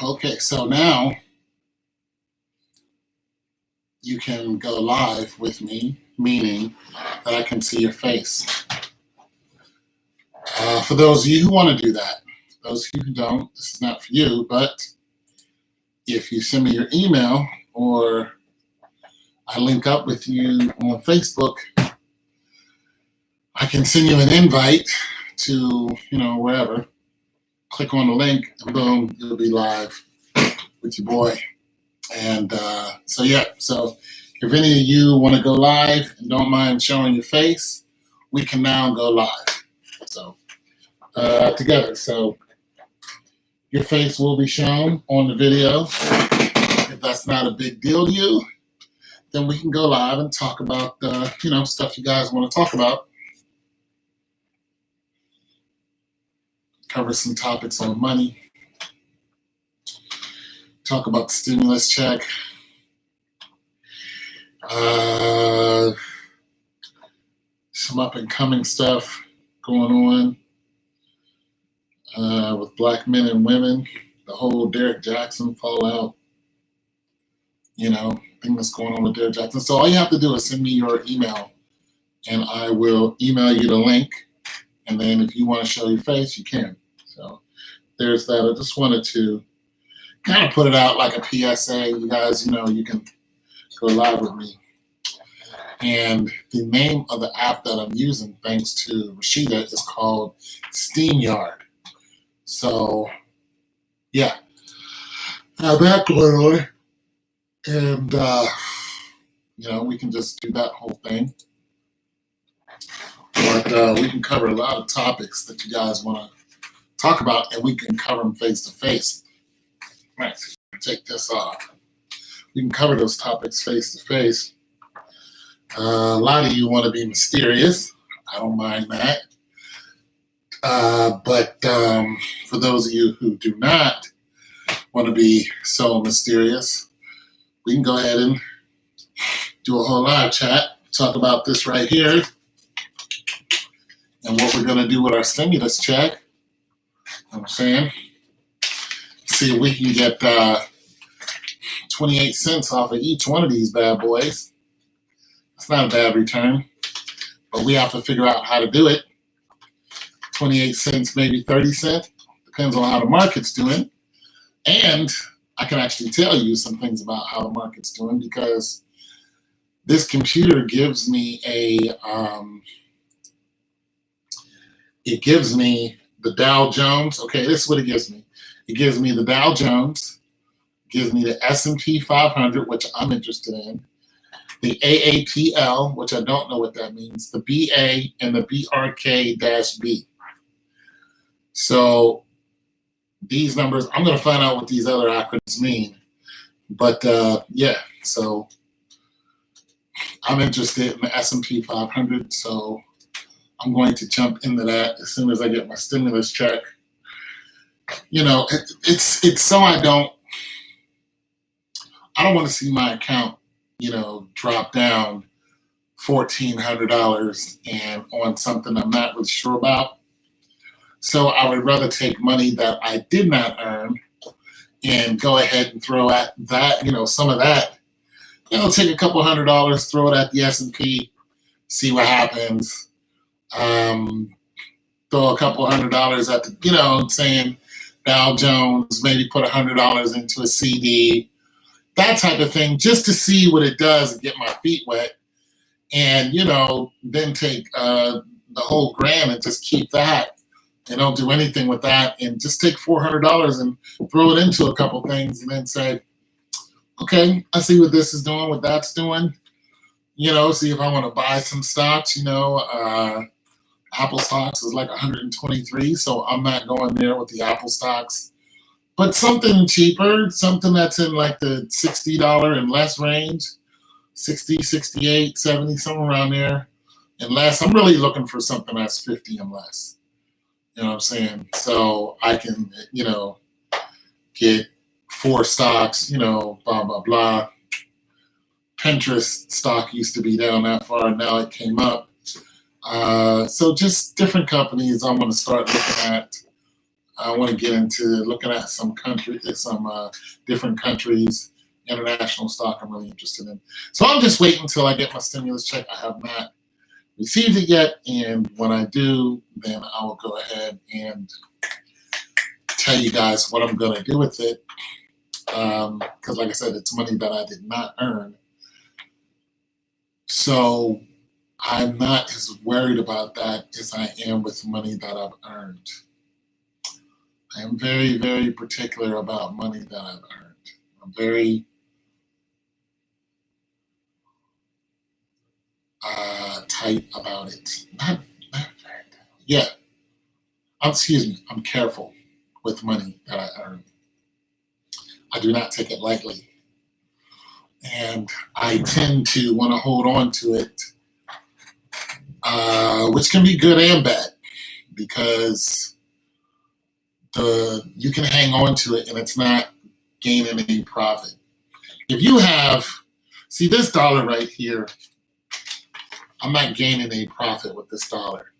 Okay, so now you can go live with me, meaning that I can see your face. For those of you who want to do that, those of you who don't, this is not for you, but if you send me your email or I link up with you on Facebook, I can send you an invite to, wherever. Click on the link and boom, you'll be live with your boy. And so if any of you want to go live and don't mind showing your face, we can now go live. So together. So your face will be shown on the video. If that's not a big deal to you, then we can go live and talk about stuff you guys want to talk about. Cover some topics on money. Talk about the stimulus check. Some up and coming stuff going on with black men and women. The whole Derek Jackson fallout. Thing that's going on with Derek Jackson. So all you have to do is send me your email, and I will email you the link. And then if you want to show your face, you can. So there's that. I just wanted to kind of put it out like a PSA. You guys, you can go live with me. And the name of the app that I'm using, thanks to Rashida, is called SteamYard. So, yeah. Have that going on. And, we can just do that whole thing. But we can cover a lot of topics that you guys want to talk about, and we can cover them face to face. Right, so take this off. We can cover those topics face to face. A lot of you want to be mysterious. I don't mind that. But for those of you who do not want to be so mysterious, we can go ahead and do a whole live chat, talk about this right here, and what we're going to do with our stimulus check. You know what I'm saying? See if we can get 28 cents off of each one of these bad boys. That's not a bad return, but we have to figure out how to do it. 28 cents, maybe 30 cents. Depends on how the market's doing. And I can actually tell you some things about how the market's doing because this computer gives me it gives me the Dow Jones. Okay, this is what it gives me. It gives me the Dow Jones, gives me the S&P 500, which I'm interested in, the AAPL, which I don't know what that means, the BA, and the BRK-B. So these numbers, I'm going to find out what these other acronyms mean. But so I'm interested in the S&P 500, so I'm going to jump into that as soon as I get my stimulus check. It's so I don't want to see my account, drop down $1,400 and on something I'm not really sure about. So I would rather take money that I did not earn and go ahead and throw at that, some of that. Take a couple $100, throw it at the S&P, see what happens. Throw a couple $100 at the, saying Dow Jones, maybe put $100 into a CD, that type of thing, just to see what it does and get my feet wet. And, then take the whole grand and just keep that and don't do anything with that and just take $400 and throw it into a couple things and then say, okay, I see what this is doing, what that's doing. See if I want to buy some stocks, Apple stocks is like 123, so I'm not going there with the Apple stocks. But something cheaper, something that's in like the $60 and less range, 60, 68, 70, somewhere around there and less. I'm really looking for something that's 50 and less. You know what I'm saying? So I can, get 4 stocks, blah, blah, blah. Pinterest stock used to be down that far, and now it came up. So just different companies I want to start looking at. I want to get into looking at some different countries, international stock I'm really interested in. So I'm just waiting until I get my stimulus check. I have not received it yet, and when I do, then I will go ahead and tell you guys what I'm going to do with it. Because like I said, it's money that I did not earn. So I'm not as worried about that as I am with money that I've earned. I am very, very particular about money that I've earned. I'm very tight about it. Not very. Yeah. Excuse me. I'm careful with money that I earn. I do not take it lightly. And I tend to want to hold on to it, which can be good and bad, because you can hang on to it and it's not gaining any profit. If you see this dollar right here, I'm not gaining any profit with this dollar.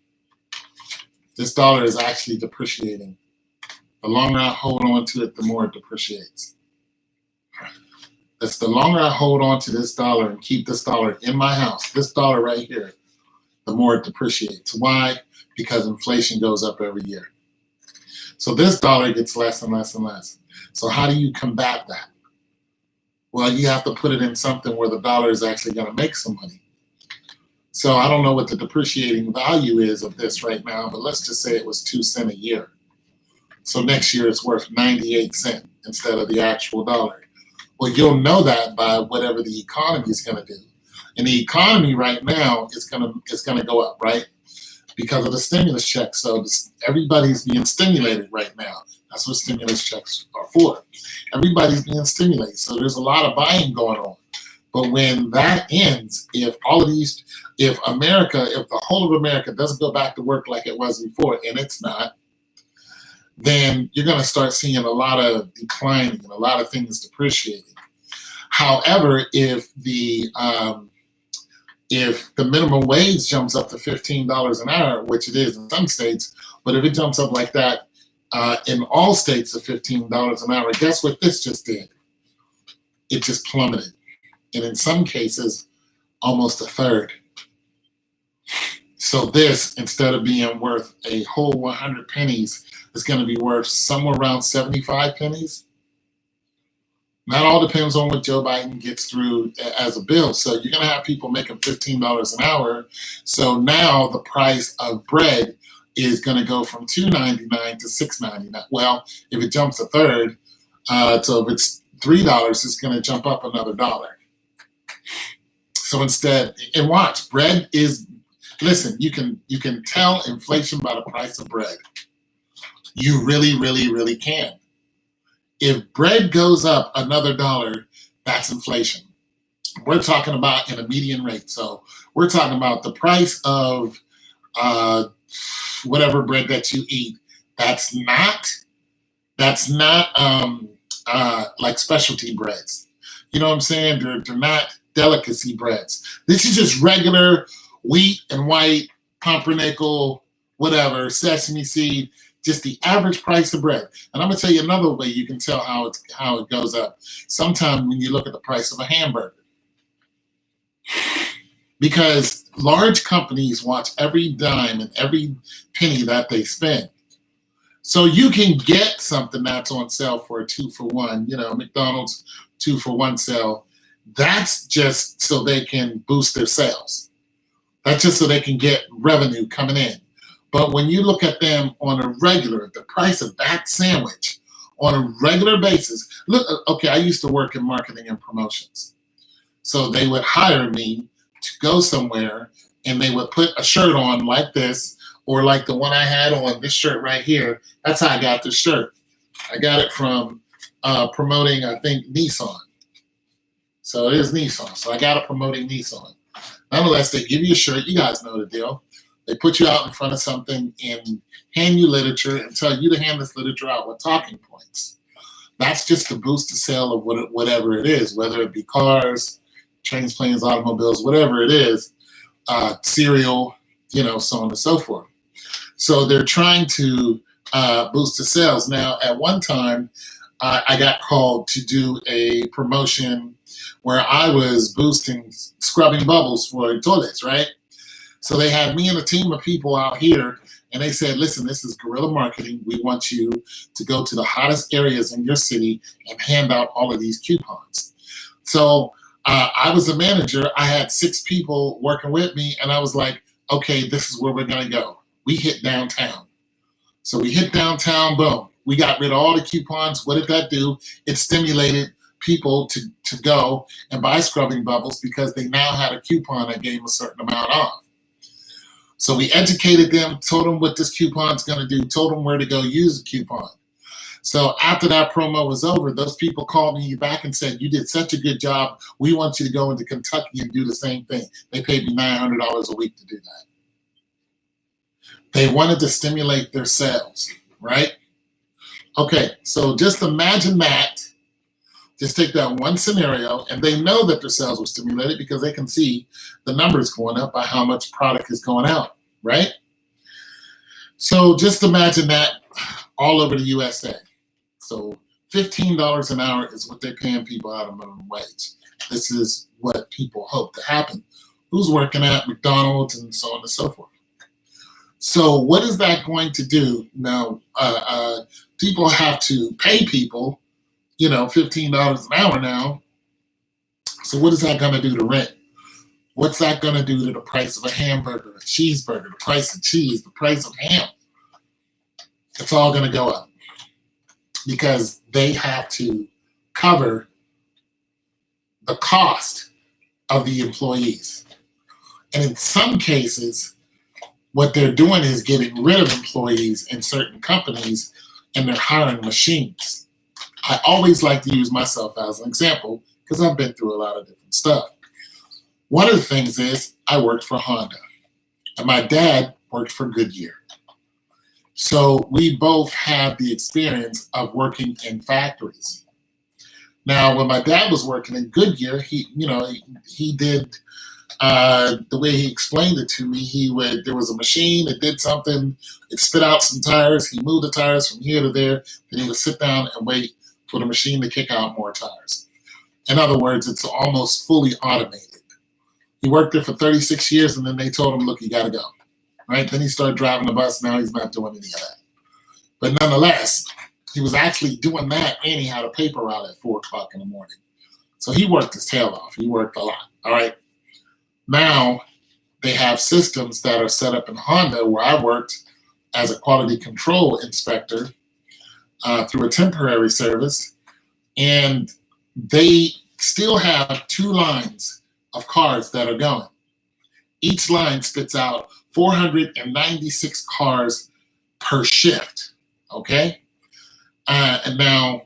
This dollar is actually depreciating. The longer I hold on to it, the more it depreciates. That's the longer I hold on to this dollar and keep this dollar in my house, this dollar right here, the more it depreciates. Why? Because inflation goes up every year. So this dollar gets less and less and less. So how do you combat that? Well, you have to put it in something where the dollar is actually going to make some money. So I don't know what the depreciating value is of this right now, but let's just say it was 2 cents a year. So next year it's worth 98 cents instead of the actual dollar. Well, you'll know that by whatever the economy is going to do. And the economy right now is going to go up, right? Because of the stimulus checks. So everybody's being stimulated right now. That's what stimulus checks are for. Everybody's being stimulated. So there's a lot of buying going on. But when that ends, if the whole of America doesn't go back to work like it was before, and it's not, then you're going to start seeing a lot of declining and a lot of things depreciating. However, if the minimum wage jumps up to $15 an hour, which it is in some states, but if it jumps up like that in all states to $15 an hour, guess what this just did? It just plummeted. And in some cases, almost a third. So this, instead of being worth a whole 100 pennies, is going to be worth somewhere around 75 pennies. That all depends on what Joe Biden gets through as a bill. So you're going to have people making $15 an hour. So now the price of bread is going to go from $2.99 to $6.99. Well, if it jumps a third, so if it's $3, it's going to jump up another dollar. So instead, and watch, bread is, listen, you can tell inflation by the price of bread. You really, really, really can. If bread goes up another dollar, that's inflation. We're talking about in a median rate. So we're talking about the price of whatever bread that you eat. That's not like specialty breads. You know what I'm saying? They're not delicacy breads. This is just regular wheat and white, pumpernickel, whatever, sesame seed, just the average price of bread. And I'm gonna tell you another way you can tell how it goes up. Sometimes when you look at the price of a hamburger, because large companies watch every dime and every penny that they spend. So you can get something that's on sale for a 2-for-1, McDonald's 2-for-1 sale. That's just so they can boost their sales. That's just so they can get revenue coming in. But when you look at them on a regular, the price of that sandwich on a regular basis, look, okay, I used to work in marketing and promotions. So they would hire me to go somewhere and they would put a shirt on like this, or like the one I had on, this shirt right here. That's how I got this shirt. I got it from promoting, I think, Nissan. So it is Nissan. So I got it promoting Nissan. Nonetheless, they give you a shirt. You guys know the deal. They put you out in front of something and hand you literature and tell you to hand this literature out with talking points. That's just to boost the sale of whatever it is, whether it be cars, trains, planes, automobiles, whatever it is, cereal. so on and so forth. So they're trying to boost the sales. Now, at one time, I got called to do a promotion where I was scrubbing bubbles for toilets, right? So they had me and a team of people out here, and they said, listen, this is guerrilla marketing. We want you to go to the hottest areas in your city and hand out all of these coupons. So I was a manager. I had 6 people working with me, and I was like, okay, this is where we're going to go. We hit downtown. So we hit downtown, boom. We got rid of all the coupons. What did that do? It stimulated people to go and buy scrubbing bubbles because they now had a coupon that gave a certain amount off. So we educated them, told them what this coupon's going to do, told them where to go use the coupon. So after that promo was over, those people called me back and said, you did such a good job. We want you to go into Kentucky and do the same thing. They paid me $900 a week to do that. They wanted to stimulate their sales, right? Okay, so just imagine that. Just take that one scenario, and they know that their sales were stimulated because they can see the numbers going up by how much product is going out, right? So just imagine that all over the USA. So $15 an hour is what they're paying people out of minimum wage. This is what people hope to happen. Who's working at McDonald's and so on and so forth. So what is that going to do? Now, people have to pay people, $15 an hour now. So what is that going to do to rent? What's that going to do to the price of a hamburger, a cheeseburger, the price of cheese, the price of ham? It's all going to go up because they have to cover the cost of the employees. And in some cases, what they're doing is getting rid of employees in certain companies, and they're hiring machines. I always like to use myself as an example because I've been through a lot of different stuff. One of the things is I worked for Honda, and my dad worked for Goodyear. So we both had the experience of working in factories. Now, when my dad was working in Goodyear, he did the way he explained it to me. There was a machine that did something, it spit out some tires, he moved the tires from here to there, then he would sit down and wait for the machine to kick out more tires. In other words, it's almost fully automated. He worked there for 36 years, and then they told him, look, you got to go. Right? Then he started driving the bus. Now he's not doing any of that. But nonetheless, he was actually doing that, and he had a paper route at 4 o'clock in the morning. So he worked his tail off. He worked a lot. All right. Now they have systems that are set up in Honda where I worked as a quality control inspector through a temporary service, and they still have 2 lines of cars that are going. Each line spits out 496 cars per shift, okay? And now,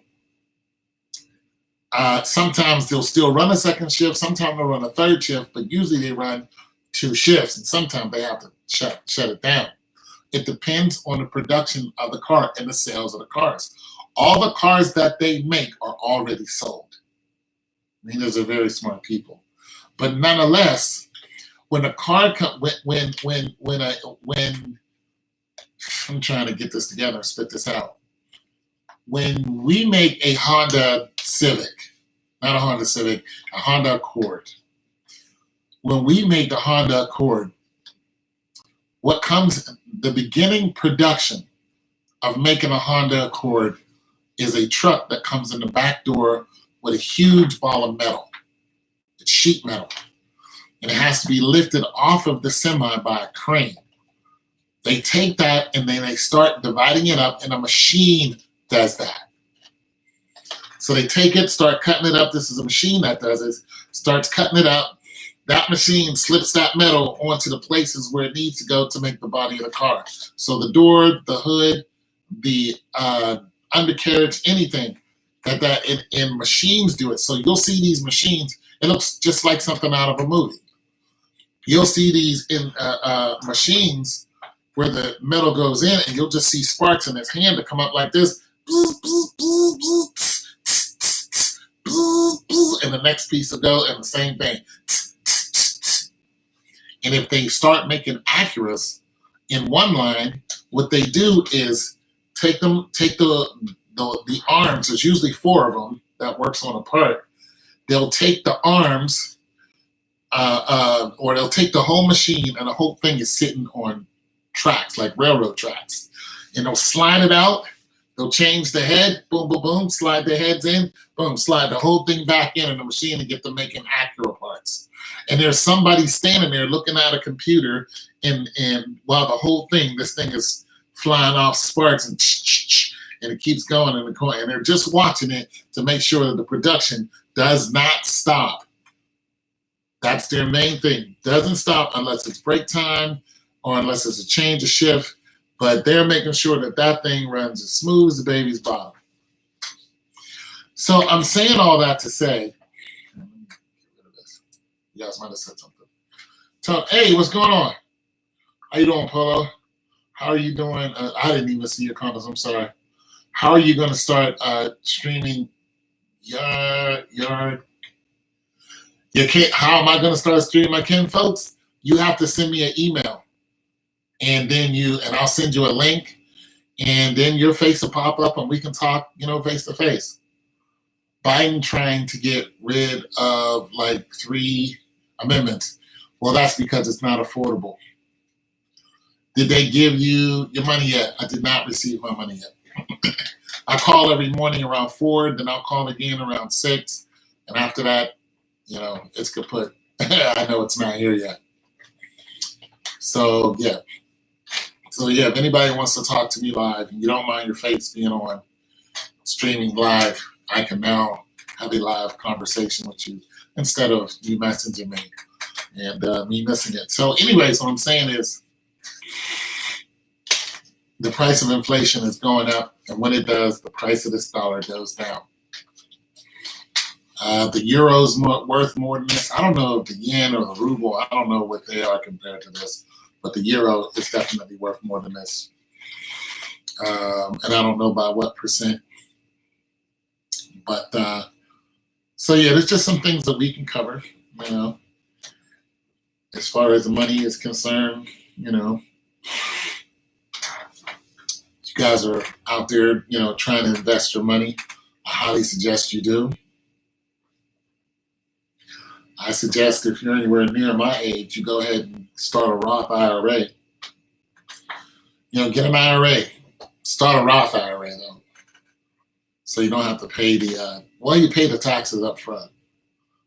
sometimes they'll still run a second shift, sometimes they'll run a third shift, but usually they run 2 shifts, and sometimes they have to shut it down. It depends on the production of the car and the sales of the cars. All the cars that they make are already sold. I mean, those are very smart people. But nonetheless, when a car when I'm trying to get this together and spit this out. When we make a Honda Civic, not a Honda Civic, a Honda Accord. When we make the Honda Accord, what comes, the beginning production of making a Honda Accord is a truck that comes in the back door with a huge ball of metal. It's sheet metal. And it has to be lifted off of the semi by a crane. They take that and then they start dividing it up, and a machine does that. So they take it, start cutting it up. This is a machine that does it. Starts cutting it up. That machine slips that metal onto the places where it needs to go to make the body of the car. So the door, the hood, the undercarriage, anything and machines do it. So you'll see these machines. It looks just like something out of a movie. You'll see these in machines where the metal goes in, and you'll just see sparks in his hand to come up like this. And the next piece will go, and the same thing. And if they start making Acuras in one line, what they do is take the arms. There's usually 4 of them that works on a part. They'll take the arms, or they'll take the whole machine, and the whole thing is sitting on tracks, like railroad tracks. And they'll slide it out. They'll change the head, boom, boom, boom, slide the heads in, boom, slide the whole thing back in the machine and get them making Acura parts. And there's somebody standing there looking at a computer, and while the whole thing, this thing is flying off sparks and it keeps going in the corner. And they're just watching it to make sure that the production does not stop. That's their main thing. Doesn't stop unless it's break time or unless it's a change of shift. But they're making sure that that thing runs as smooth as the baby's bottom. So I'm saying all that to say, you guys might have said something. Hey, what's going on? How you doing, Polo? How are you doing? I didn't even see your comments. I'm sorry. How are you going to start streaming Yard? How am I going to start streaming my Ken, folks? You have to send me an email. And then I'll send you a link, and then your face will pop up and we can talk, face to face. Biden trying to get rid of like 3 amendments. Well, that's because it's not affordable. Did they give you your money yet? I did not receive my money yet. I call every morning around 4, then I'll call again around 6. And after that, it's kaput. I know it's not here yet. So, yeah. If anybody wants to talk to me live and you don't mind your face being on streaming live, I can now have a live conversation with you instead of you messaging me and me missing it. So anyways, what I'm saying is the price of inflation is going up, and when it does, the price of this dollar goes down. The euro's worth more than this. I don't know if the yen or the ruble, I don't know what they are compared to this. But the euro is definitely worth more than this. And I don't know by what percent. But, there's just some things that we can cover, as far as the money is concerned, You guys are out there, trying to invest your money. I highly suggest you do. I suggest if you're anywhere near my age, you go ahead and start a Roth IRA. Get an IRA. Start a Roth IRA, though. So you don't have to pay you pay the taxes up front.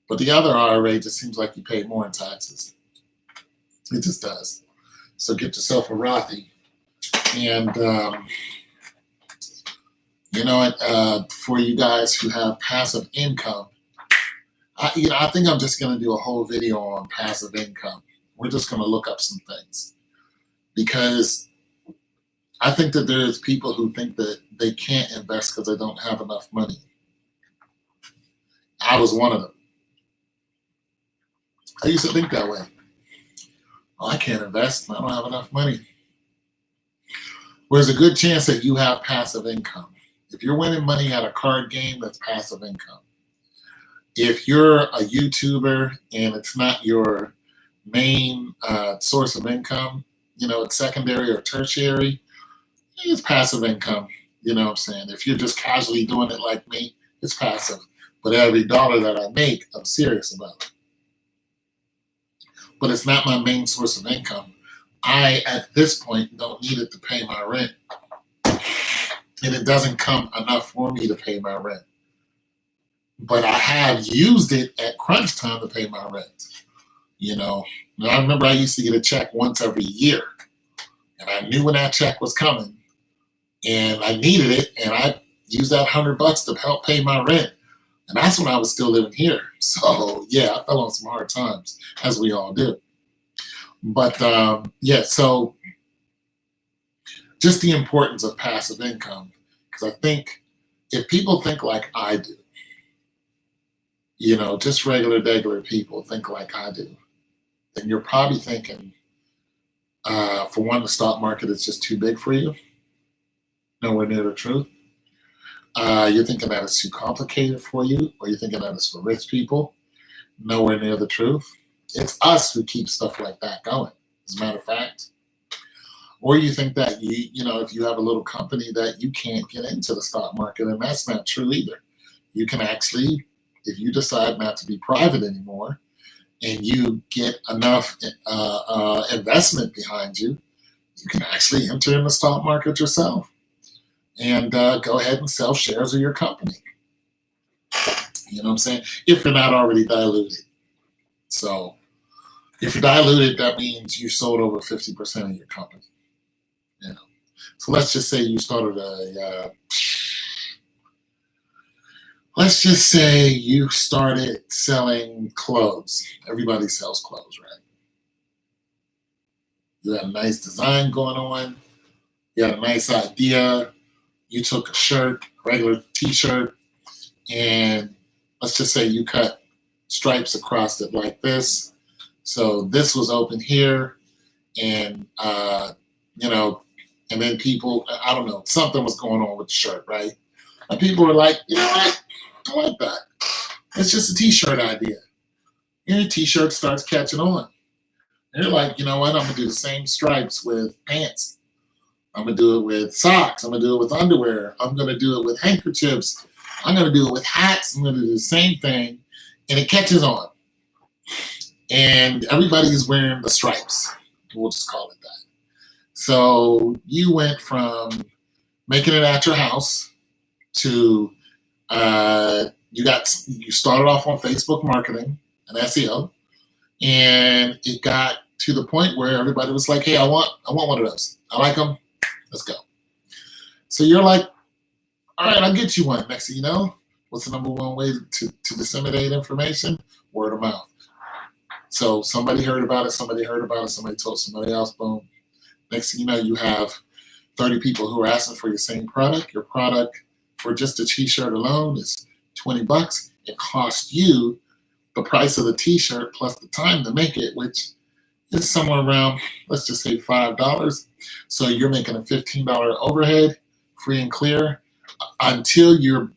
But the other IRA just seems like you pay more in taxes. It just does. So get yourself a Rothy. And, for you guys who have passive income, I think I'm just going to do a whole video on passive income. We're just going to look up some things because I think that there's people who think that they can't invest because they don't have enough money. I was one of them. I used to think that way. I can't invest. I don't have enough money. Well, there's a good chance that you have passive income. If you're winning money at a card game, that's passive income. If you're a YouTuber and it's not your main source of income, it's secondary or tertiary, it's passive income. You know what I'm saying? If you're just casually doing it like me, it's passive. But every dollar that I make, I'm serious about it. But it's not my main source of income. I, at this point, don't need it to pay my rent. And it doesn't come enough for me to pay my rent. But I have used it at crunch time to pay my rent. I remember I used to get a check once every year. And I knew when that check was coming. And I needed it. And I used that $100 to help pay my rent. And that's when I was still living here. So, yeah, I fell on some hard times, as we all do. But, so just the importance of passive income. Because I think if people think like I do, just regular people think like I do, then you're probably thinking, for one, the stock market is just too big for you. Nowhere near the truth. You're thinking that it's too complicated for you, or you're thinking that it's for rich people. Nowhere near the truth. It's us who keep stuff like that going, as a matter of fact. Or you think that if you have a little company that you can't get into the stock market, and that's not true either. You can actually, if you decide not to be private anymore, and you get enough investment behind you, you can actually enter in the stock market yourself and go ahead and sell shares of your company. You know what I'm saying? If you're not already diluted. So if you're diluted, that means you sold over 50% of your company. You know. So let's just say you started let's just say you started selling clothes. Everybody sells clothes, right? You had a nice design going on. You had a nice idea. You took a shirt, a regular t-shirt, and let's just say you cut stripes across it like this. So this was open here, and and then people, I don't know, something was going on with the shirt, right? And people were like, you know what? I like that. It's just a t-shirt idea. And your t-shirt starts catching on. And you're like, you know what? I'm gonna do the same stripes with pants. I'm gonna do it with socks. I'm gonna do it with underwear. I'm gonna do it with handkerchiefs. I'm gonna do it with hats. I'm gonna do the same thing, and it catches on. And everybody's wearing the stripes. We'll just call it that. So you went from making it at your house to you started off on Facebook marketing and SEO, and it got to the point where everybody was like, "Hey, I want one of those. I like them. Let's go." So you're like, "All right, I'll get you one." Next thing you know, what's the number one way to disseminate information? Word of mouth. So somebody heard about it. Somebody told somebody else. Boom. Next thing you know, you have 30 people who are asking for your same product. Your product for just a t-shirt alone is $20. It costs you the price of the t-shirt plus the time to make it, which is somewhere around, let's just say $5. So you're making a $15 overhead, free and clear, until you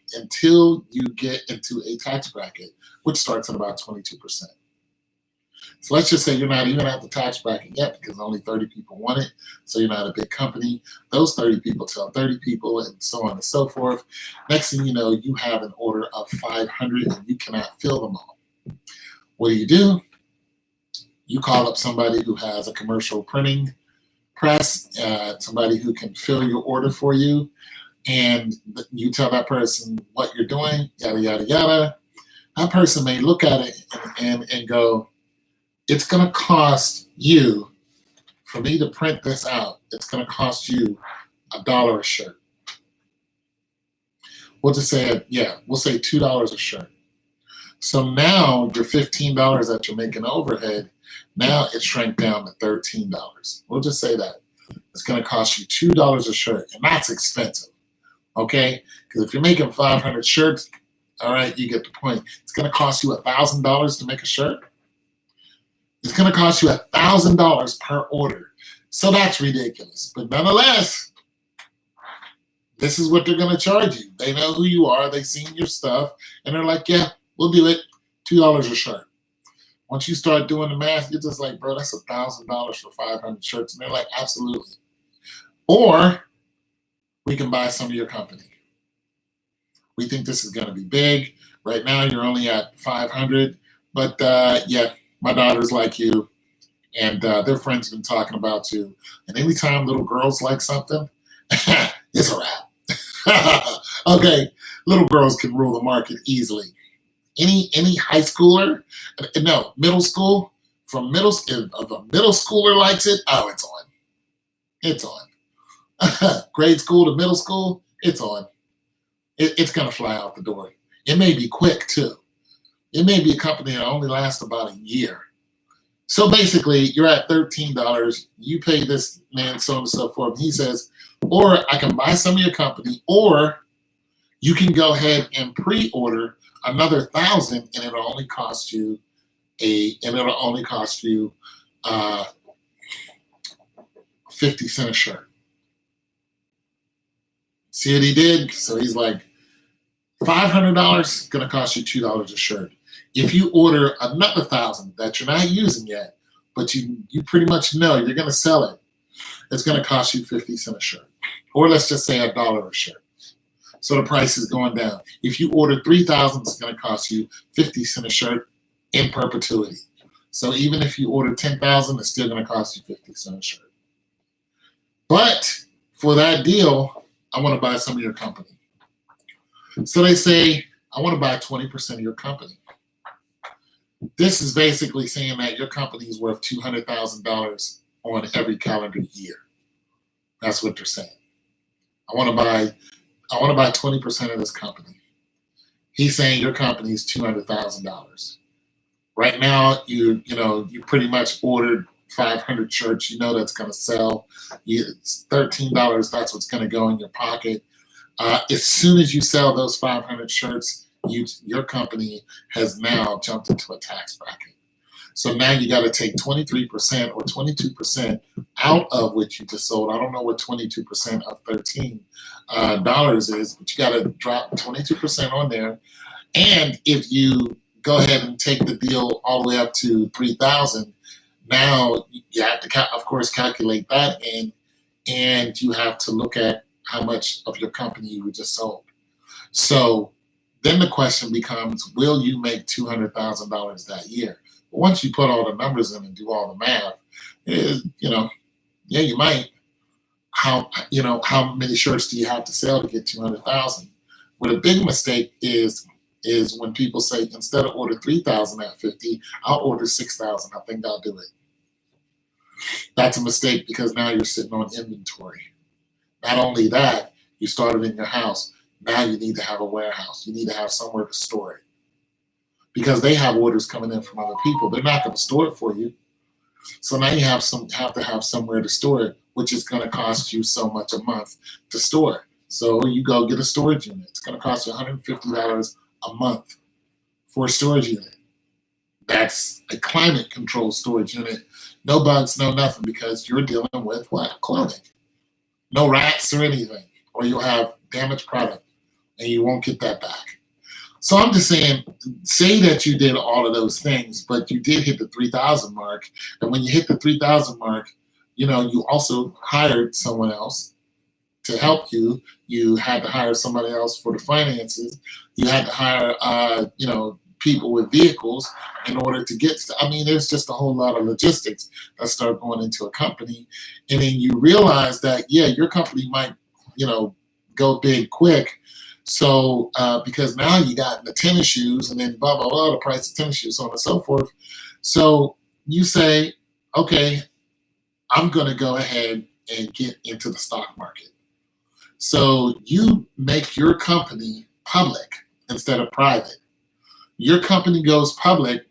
get into a tax bracket, which starts at about 22%. So let's just say you're not even at the tax bracket yet because only 30 people want it. So you're not a big company. Those 30 people tell 30 people and so on and so forth. Next thing you know, you have an order of 500 and you cannot fill them all. What do? You call up somebody who has a commercial printing press, somebody who can fill your order for you, and you tell that person what you're doing, yada, yada, yada. That person may look at it and go, it's going to cost you, for me to print this out, it's going to cost you $1 a shirt. We'll just say, we'll say $2 a shirt. So now your $15 that you're making overhead, now it shrank down to $13. We'll just say that. It's going to cost you $2 a shirt, and that's expensive, okay? Because if you're making 500 shirts, all right, you get the point. It's going to cost you $1,000 to make a shirt. It's going to cost you $1,000 per order. So that's ridiculous. But nonetheless, this is what they're going to charge you. They know who you are. They've seen your stuff. And they're like, yeah, we'll do it. $2 a shirt. Once you start doing the math, you're just like, bro, that's $1,000 for 500 shirts. And they're like, absolutely. Or we can buy some of your company. We think this is going to be big. Right now, you're only at 500. But my daughters like you, and their friends have been talking about you. And anytime little girls like something, it's a wrap. Okay, little girls can rule the market easily. Any high schooler, no, middle school, if a middle schooler likes it, oh, it's on. It's on. Grade school to middle school, it's on. It's going to fly out the door. It may be quick, too. It may be a company that only lasts about a year. So basically, you're at $13. You pay this man so on and so forth. And he says, or I can buy some of your company, or you can go ahead and pre-order another 1,000, and it'll only cost you 50 cents a shirt. See what he did? So he's like, $500 going to cost you $2 a shirt. If you order another 1,000 that you're not using yet, but you pretty much know you're going to sell it, it's going to cost you 50 cents a shirt. Or let's just say $1 a shirt. So the price is going down. If you order 3,000, it's going to cost you 50 cents a shirt in perpetuity. So even if you order 10,000, it's still going to cost you 50 cents a shirt. But for that deal, I want to buy some of your company. So they say, I want to buy 20% of your company. This is basically saying that your company is worth $200,000 on every calendar year. That's what they're saying. I want to buy 20% of this company. He's saying your company is $200,000. Right now, you pretty much ordered 500 shirts. You know that's going to sell. It's $13. That's what's going to go in your pocket. As soon as you sell those 500 shirts, your company has now jumped into a tax bracket. So now you got to take 23% or 22% out of what you just sold. I don't know what 22% of $13 is, but you got to drop 22% on there. And if you go ahead and take the deal all the way up to 3,000, now you have to, of course, calculate that in, and you have to look at how much of your company you just sold. So then the question becomes, will you make $200,000 that year? But once you put all the numbers in and do all the math, you might. How many shirts do you have to sell to get 200,000? What a big mistake is when people say, instead of order 3,000 at 50, I'll order 6,000. I think I'll do it. That's a mistake because now you're sitting on inventory. Not only that, you started in your house. Now you need to have a warehouse. You need to have somewhere to store it. Because they have orders coming in from other people. They're not going to store it for you. So now you have to have somewhere to store it, which is going to cost you so much a month to store it. So you go get a storage unit. It's going to cost you $150 a month for a storage unit. That's a climate controlled storage unit. No bugs, no nothing, because you're dealing with what? Clothing. No rats or anything. Or you'll have damaged product and you won't get that back. So I'm just saying, say that you did all of those things, but you did hit the 3,000 mark. And when you hit the 3,000 mark, you also hired someone else to help you. You had to hire somebody else for the finances. You had to hire, people with vehicles in order to get. There's just a whole lot of logistics that start going into a company, and then you realize that your company might, go big quick. So because now you got the tennis shoes, and then blah blah blah, the price of tennis shoes, so on and so forth. So you say, okay, I'm going to go ahead and get into the stock market. So you make your company public instead of private. Your company goes public.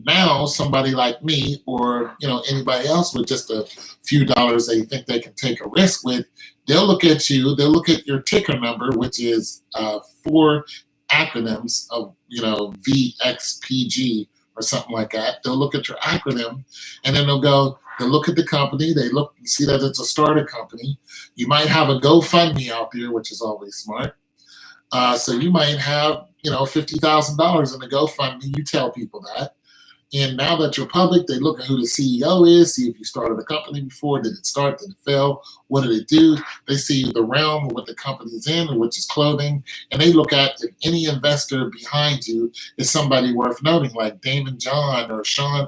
Now somebody like me or anybody else with just a few dollars they think they can take a risk with, they'll look at you, they'll look at your ticker number, which is 4 acronyms of VXPG or something like that. They'll look at your acronym and then they'll look at the company, they look and see that it's a starter company. You might have a GoFundMe out there, which is always smart. So you might have $50,000 in the GoFundMe. You tell people that. And now that you're public, they look at who the CEO is, see if you started a company before. Did it start? Did it fail? What did it do? They see the realm of what the company's in, which is clothing. And they look at if any investor behind you is somebody worth noting, like Damon John or Sean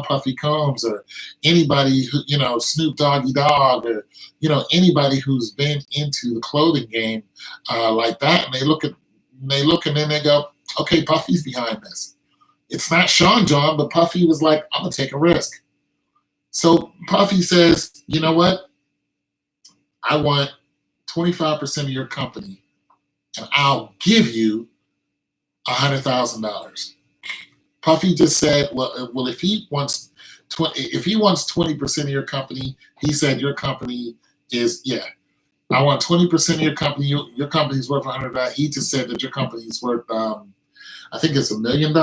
Puffy Combs or anybody who, Snoop Doggy Dogg or, anybody who's been into the clothing game like that. And they look and then they go, okay, Puffy's behind this. It's not Sean John, but Puffy was like, I'm going to take a risk. So Puffy says, you know what? I want 25% of your company, and I'll give you $100,000. Puffy just said, well, if he wants 20% of your company, he said your company is, I want 20% of your company. Your company's worth $100,000. He just said that your company's worth, I think it's $1 million.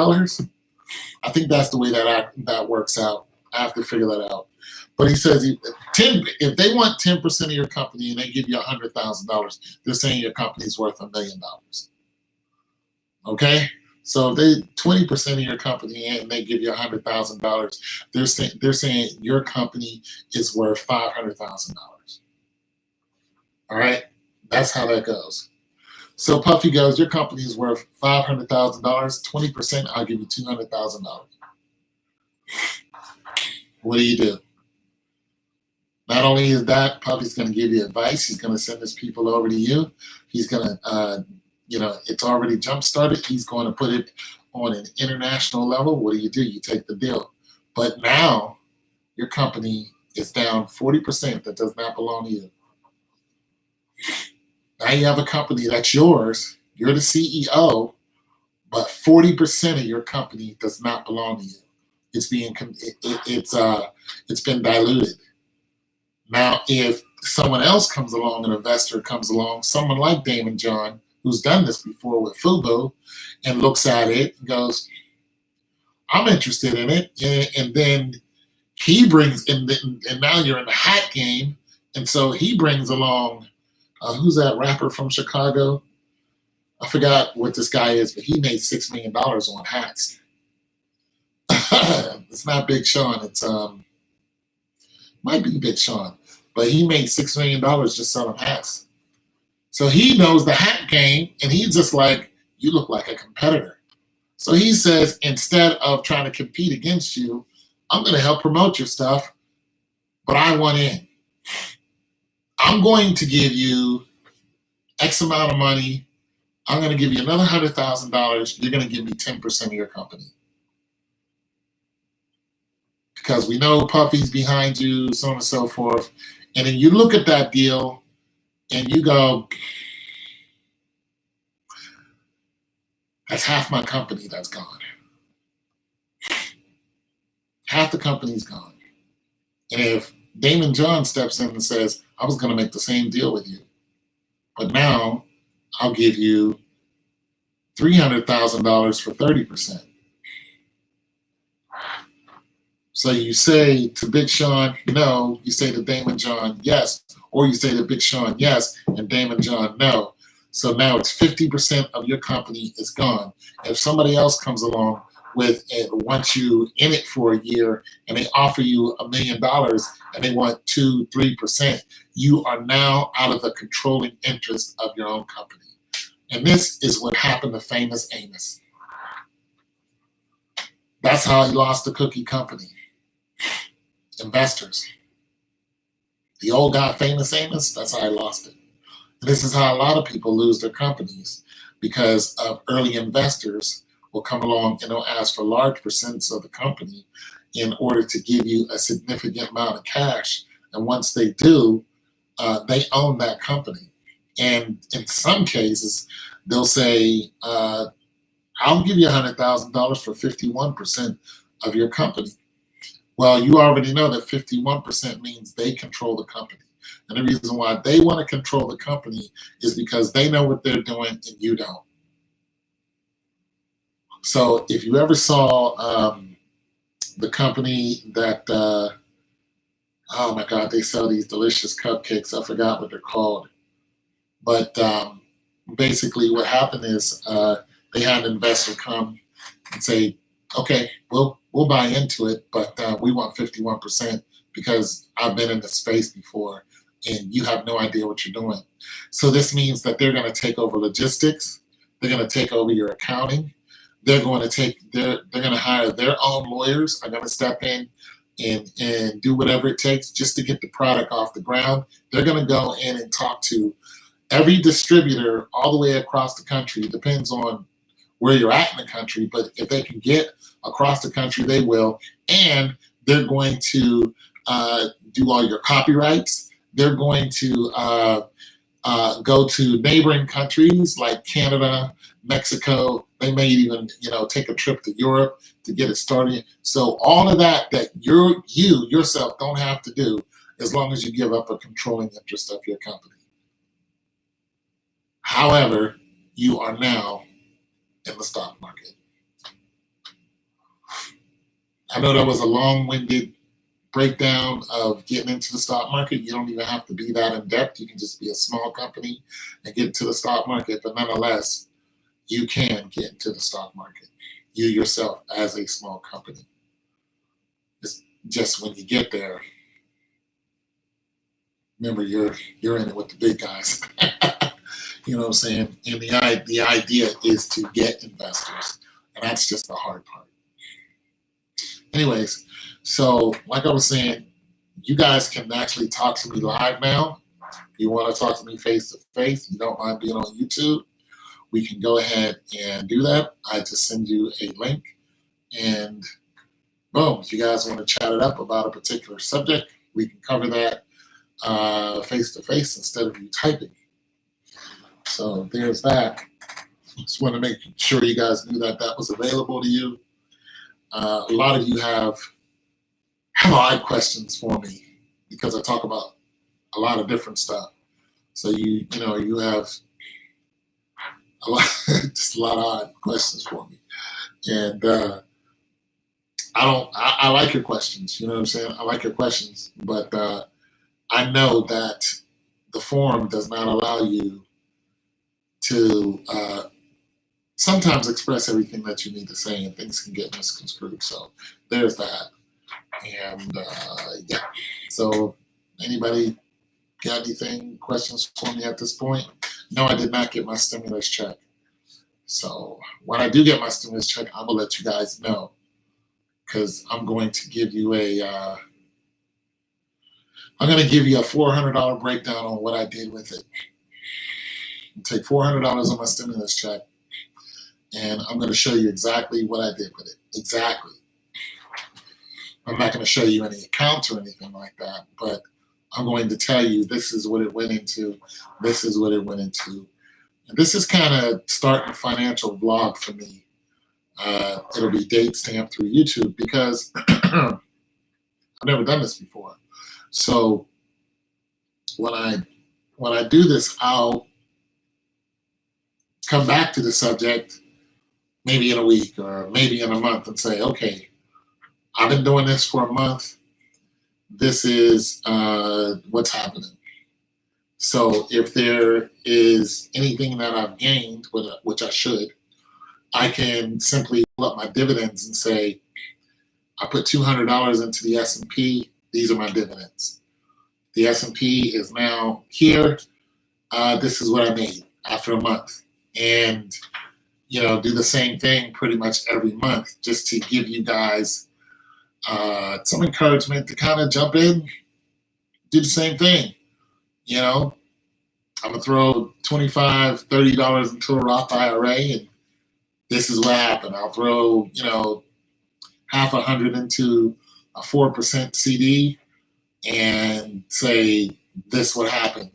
I think that's the way that works out. I have to figure that out. But he says if they want 10% of your company and they give you $100,000, they're saying your company's worth $1 million. Okay? So if they 20% of your company and they give you $100,000, they're saying your company is worth $500,000. All right, that's how that goes. So Puffy goes, your company is worth $500,000. 20%, I'll give you $200,000. What do you do? Not only is that, Puffy's going to give you advice. He's going to send his people over to you. He's going to, it's already jump started. He's going to put it on an international level. What do? You take the deal. But now your company is down 40% that does not belong to you. Now you have a company that's yours. You're the CEO, but 40% of your company does not belong to you. It's been diluted. Now, if someone else comes along, an investor comes along, someone like Damon John, who's done this before with Fubo, and looks at it and goes, I'm interested in it, and then he brings, and now you're in the hat game, and so he brings along, who's that rapper from Chicago? I forgot what this guy is, but he made $6 million on hats. It's not Big Sean. It's might be Big Sean, but he made $6 million just selling hats. So he knows the hat game, and he's just like, you look like a competitor. So he says, instead of trying to compete against you, I'm going to help promote your stuff, but I want in. I'm going to give you X amount of money. I'm going to give you another $100,000. You're going to give me 10% of your company. Because we know Puffy's behind you, so on and so forth. And then you look at that deal and you go, that's half my company that's gone. Half the company's gone. And if Damon John steps in and says, I was going to make the same deal with you, but now I'll give you $300,000 for 30%. So you say to Big Sean, no. You say to Damon John, yes. Or you say to Big Sean, yes, and Damon John, no. So now it's 50% of your company is gone. If somebody else comes along with it, wants you in it for a year, and they offer you $1 million and they want 2-3%, you are now out of the controlling interest of your own company. And this is what happened to Famous Amos. That's how he lost the cookie company. Investors. The old guy, Famous Amos, that's how he lost it. And this is how a lot of people lose their companies, because of early investors will come along and they'll ask for large percents of the company in order to give you a significant amount of cash. And once they do, they own that company. And in some cases, they'll say, I'll give you $100,000 for 51% of your company. Well, you already know that 51% means they control the company. And the reason why they want to control the company is because they know what they're doing and you don't. So if you ever saw the company that, oh my God, they sell these delicious cupcakes. I forgot what they're called. But basically what happened is they had an investor come and say, okay, we'll buy into it, but we want 51% because I've been in the space before and you have no idea what you're doing. So this means that they're going to take over logistics. They're going to take over your accounting. They're going to hire their own lawyers. Are going to step in and do whatever it takes just to get the product off the ground. They're going to go in and talk to every distributor all the way across the country. It depends on where you're at in the country, but if they can get across the country, they will. And they're going to do all your copyrights. They're going to go to neighboring countries like Canada, Mexico. They may even, take a trip to Europe to get it started. So all of that you yourself don't have to do, as long as you give up a controlling interest of your company. However, you are now in the stock market. I know that was a long-winded breakdown of getting into the stock market. You don't even have to be that in depth. You can just be a small company and get into the stock market. But nonetheless, you can get into the stock market. You yourself as a small company. It's just when you get there, remember you're in it with the big guys. You know what I'm saying? And the idea is to get investors, and that's just the hard part. Anyways, so like I was saying, you guys can actually talk to me live now. If you want to talk to me face to face, you don't mind being on YouTube, we can go ahead and do that. I just send you a link, and boom, if you guys want to chat it up about a particular subject, we can cover that face to face instead of you typing. So there's that. Just want to make sure you guys knew that that was available to you. A lot of you have odd questions for me because I talk about a lot of different stuff. So you have a lot, just a lot of odd questions for me, and I like your questions. You know what I'm saying? I like your questions, but I know that the forum does not allow you to sometimes express everything that you need to say, and things can get misconstrued. So there's that. And yeah, so anybody got anything, questions for me at this point? No, I did not get my stimulus check. So when I do get my stimulus check, I will let you guys know, because I'm going to give you a $400 breakdown on what I did with it. I'll take $400 on my stimulus check, and I'm going to show you exactly what I did with it. Exactly. I'm not going to show you any accounts or anything like that, but I'm going to tell you this is what it went into. This is what it went into. And this is kind of starting a financial vlog for me. It'll be date stamped through YouTube because I've never done this before. So when I do this, I'll come back to the subject maybe in a week or maybe in a month and say, okay, I've been doing this for a month. This is what's happening. So if there is anything that I've gained, which I should, I can simply pull up my dividends and say, I put $200 into the S&P. These are my dividends. The S&P is now here. This is what I made after a month. And, do the same thing pretty much every month just to give you guys some encouragement to kind of jump in, do the same thing. I'm going to throw $25, $30 into a Roth IRA, and this is what happened. I'll throw, half $100 into a 4% CD and say, this what happened.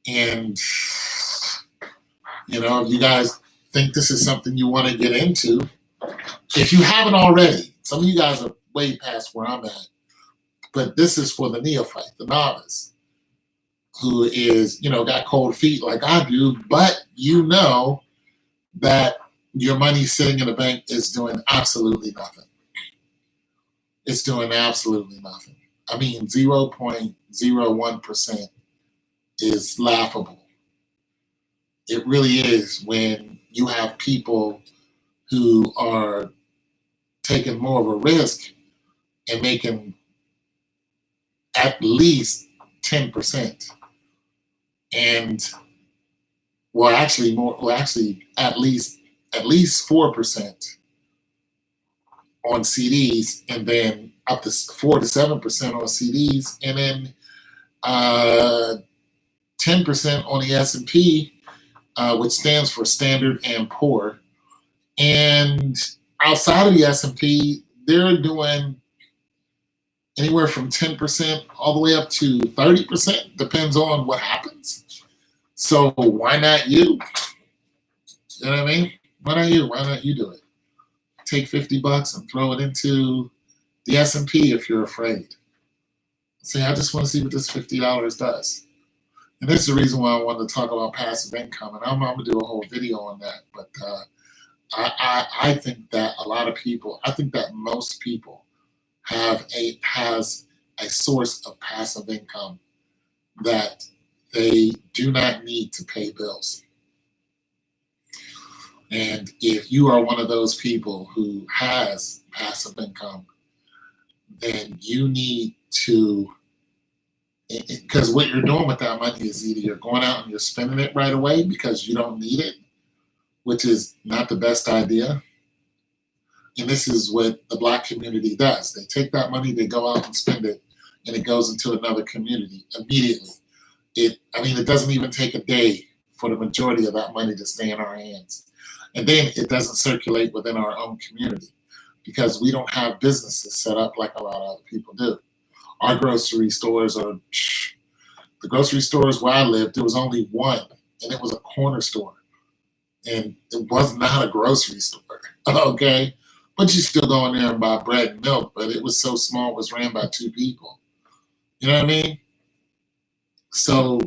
And, if you guys think this is something you want to get into, if you haven't already, some of you guys are way past where I'm at, but this is for the neophyte, the novice, who is, got cold feet like I do, but that your money sitting in the bank is doing absolutely nothing. It's doing absolutely nothing. I mean, 0.01% is laughable. It really is when you have people who are taking more of a risk and making at least 10%. And at least 4% on CDs, and then up to 4 to 7% on CDs, and then 10% on the S&P, which stands for Standard and Poor. And outside of the S&P, they're doing anywhere from 10% all the way up to 30%, depends on what happens. So why not you? You know what I mean? Why not you? Why not you do it? Take $50 and throw it into the S&P if you're afraid. Say, I just want to see what this $50 does. And this is the reason why I wanted to talk about passive income. And I'm going to do a whole video on that. But I think that a lot of people, I think that most people has a source of passive income that they do not need to pay bills. And if you are one of those people who has passive income, then you need to, because what you're doing with that money is either you're going out and you're spending it right away because you don't need it, which is not the best idea. And this is what the Black community does. They take that money, they go out and spend it, and it goes into another community immediately. It doesn't even take a day for the majority of that money to stay in our hands. And then it doesn't circulate within our own community because we don't have businesses set up like a lot of other people do. Our grocery stores are, the grocery stores where I lived, there was only one, and it was a corner store. And it was not a grocery store, okay? But you still go in there and buy bread and milk, but it was so small, it was ran by two people. You know what I mean? So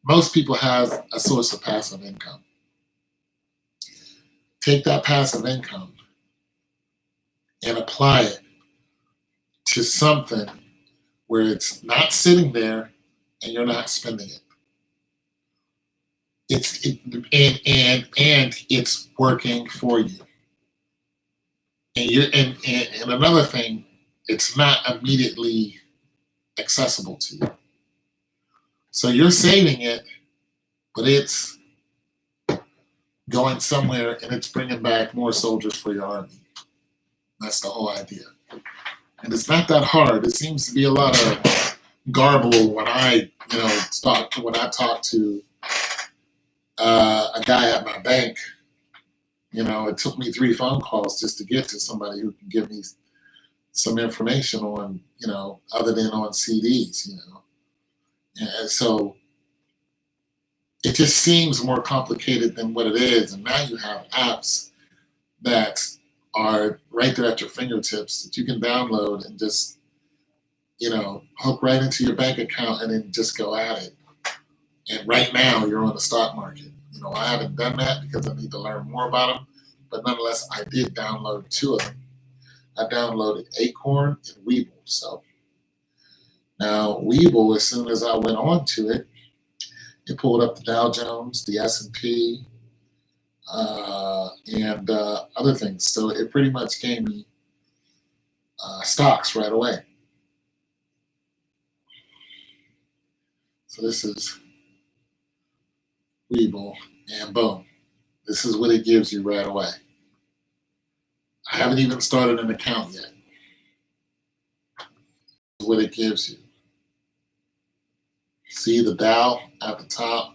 most people have a source of passive income. Take that passive income and apply it to something where it's not sitting there and you're not spending it. And it's working for you. And another thing, it's not immediately accessible to you. So you're saving it, but it's going somewhere and it's bringing back more soldiers for your army. That's the whole idea. And it's not that hard. It seems to be a lot of garble when I talk to a guy at my bank. It took me 3 phone calls just to get to somebody who can give me some information on, other than on CDs, And so it just seems more complicated than what it is. And now you have apps that are right there at your fingertips that you can download and just, hook right into your bank account and then just go at it. And right now you're on the stock market. I haven't done that because I need to learn more about them. But nonetheless, I did download 2 of them. I downloaded Acorn and Webull. So now Webull, as soon as I went on to it, it pulled up the Dow Jones, the S&P, and other things. So it pretty much gave me stocks right away. So this is Webull, and boom, this is what it gives you right away. I haven't even started an account yet. This is what it gives you. See the Dow at the top?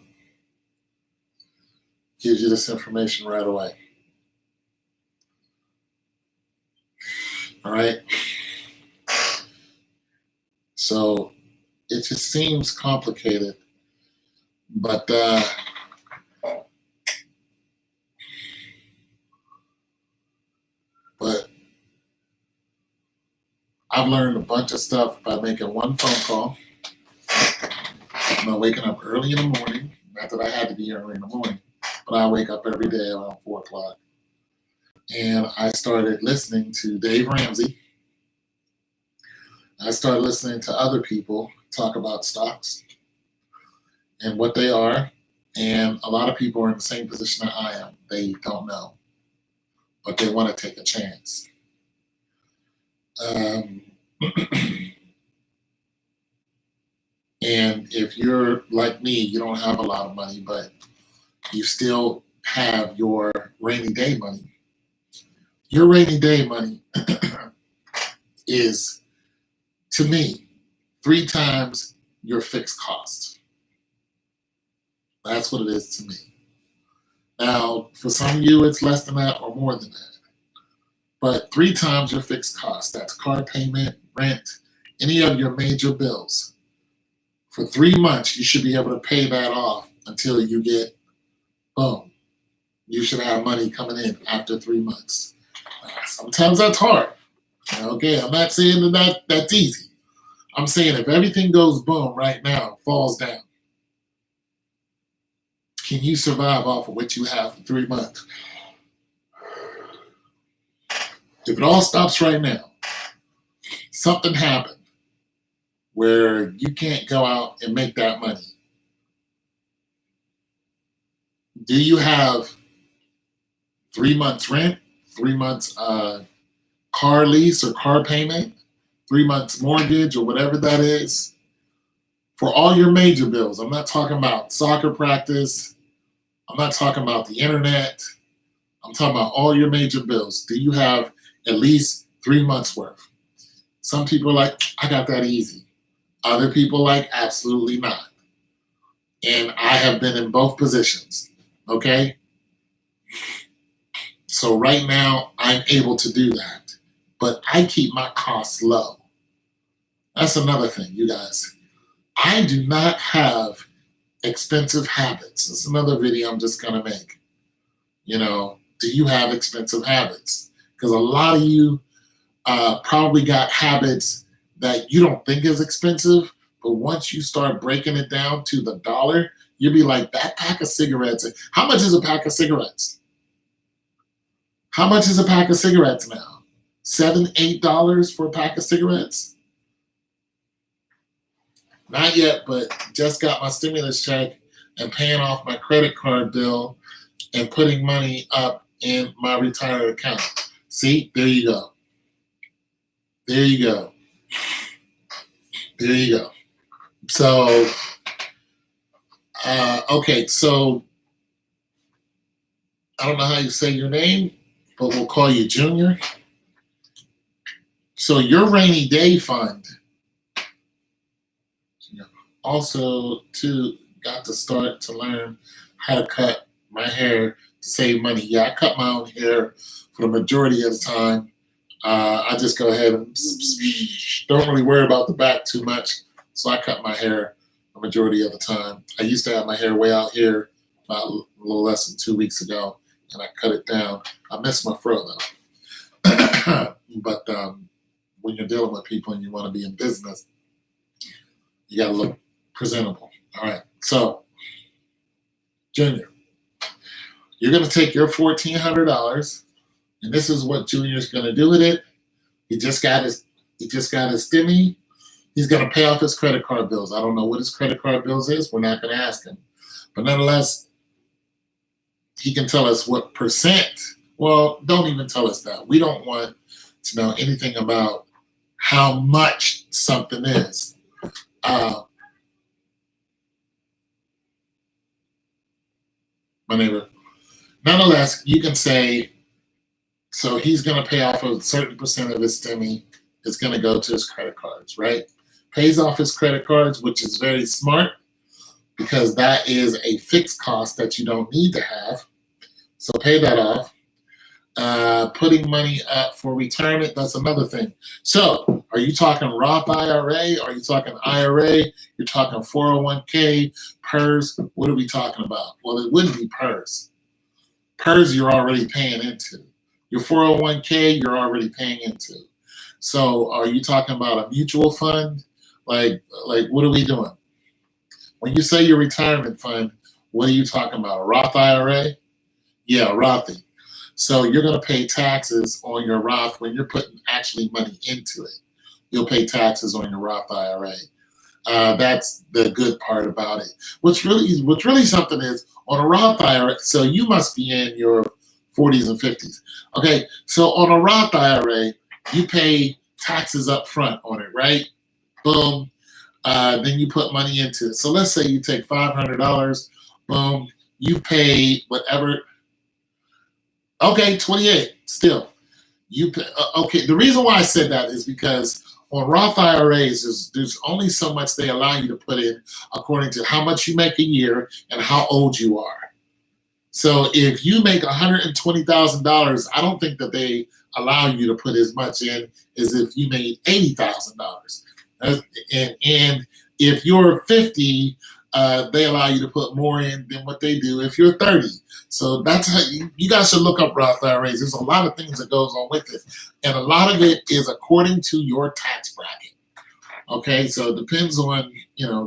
Gives you this information right away. All right? So it just seems complicated, but I've learned a bunch of stuff by making one phone call. Waking up early in the morning. Not that I had to be early in the morning, but I wake up every day around 4 o'clock. And I started listening to Dave Ramsey. I started listening to other people talk about stocks and what they are. And a lot of people are in the same position that I am. They don't know, but they want to take a chance. And if you're like me, you don't have a lot of money, but you still have your rainy day money. Your rainy day money is, to me, 3 times your fixed cost. That's what it is to me. Now, for some of you, it's less than that or more than that. But 3 times your fixed cost. That's car payment, rent, any of your major bills. For 3 months, you should be able to pay that off until you get, boom. You should have money coming in after 3 months. Sometimes that's hard. Okay, I'm not saying that's easy. I'm saying if everything goes boom right now, falls down, can you survive off of what you have for 3 months? If it all stops right now, something happened where you can't go out and make that money. Do you have 3 months rent, 3 months car lease or car payment, 3 months mortgage or whatever that is. For all your major bills, I'm not talking about soccer practice. I'm not talking about the internet. I'm talking about all your major bills. Do you have at least 3 months worth? Some people are like, I got that easy. Other people like, absolutely not. And I have been in both positions. Okay? So right now, I'm able to do that. But I keep my costs low. That's another thing, you guys. I do not have expensive habits. That's another video I'm just going to make. Do you have expensive habits? Because a lot of you probably got habits that you don't think is expensive, but once you start breaking it down to the dollar, you'll be like, that pack of cigarettes. How much is a pack of cigarettes? How much is a pack of cigarettes now? $7, $8 for a pack of cigarettes? Not yet, but just got my stimulus check and paying off my credit card bill and putting money up in my retirement account. See, there you go. There you go. There you go. So, okay, so I don't know how you say your name, but we'll call you Junior. So your rainy day fund also got to start to learn how to cut my hair to save money. Yeah, I cut my own hair for the majority of the time. I just go ahead and don't really worry about the back too much. So I cut my hair the majority of the time. I used to have my hair way out here about a little less than 2 weeks ago, and I cut it down. I miss my fro though. But when you're dealing with people and you want to be in business, you got to look presentable. All right. So, Junior, you're going to take your $1,400, and this is what Junior's going to do with it. He just got his stimmy. He's going to pay off his credit card bills. I don't know what his credit card bills is. We're not going to ask him. But nonetheless, he can tell us what percent. Well, don't even tell us that. We don't want to know anything about how much something is. My neighbor. Nonetheless, you can say, so he's going to pay off a certain percent of his stimmy. It's going to go to his credit cards, right? Pays off his credit cards, which is very smart because that is a fixed cost that you don't need to have. So pay that off. Putting money up for retirement, that's another thing. So are you talking Roth IRA? Are you talking IRA? You're talking 401k, PERS? What are we talking about? Well, it wouldn't be PERS. PERS you're already paying into. Your 401k you're already paying into. So are you talking about a mutual fund? Like what are we doing? When you say your retirement fund, what are you talking about? A Roth IRA? Yeah, Rothy. So you're going to pay taxes on your Roth when you're putting actually money into it. You'll pay taxes on your Roth IRA. That's the good part about it. What's really something is on a Roth IRA. So you must be in your 40s and 50s. Okay, so on a Roth IRA, you pay taxes up front on it, right? Boom. Then you put money into it. So let's say you take $500. Boom. You pay whatever. Okay, 28 still. You pay, okay, the reason why I said that is because on Roth IRAs, there's only so much they allow you to put in according to how much you make a year and how old you are. So if you make $120,000, I don't think that they allow you to put as much in as if you made $80,000. And if you're 50, they allow you to put more in than what they do if you're 30. So that's how you guys should look up Roth IRAs. There's a lot of things that goes on with it. And a lot of it is according to your tax bracket. Okay, so it depends on,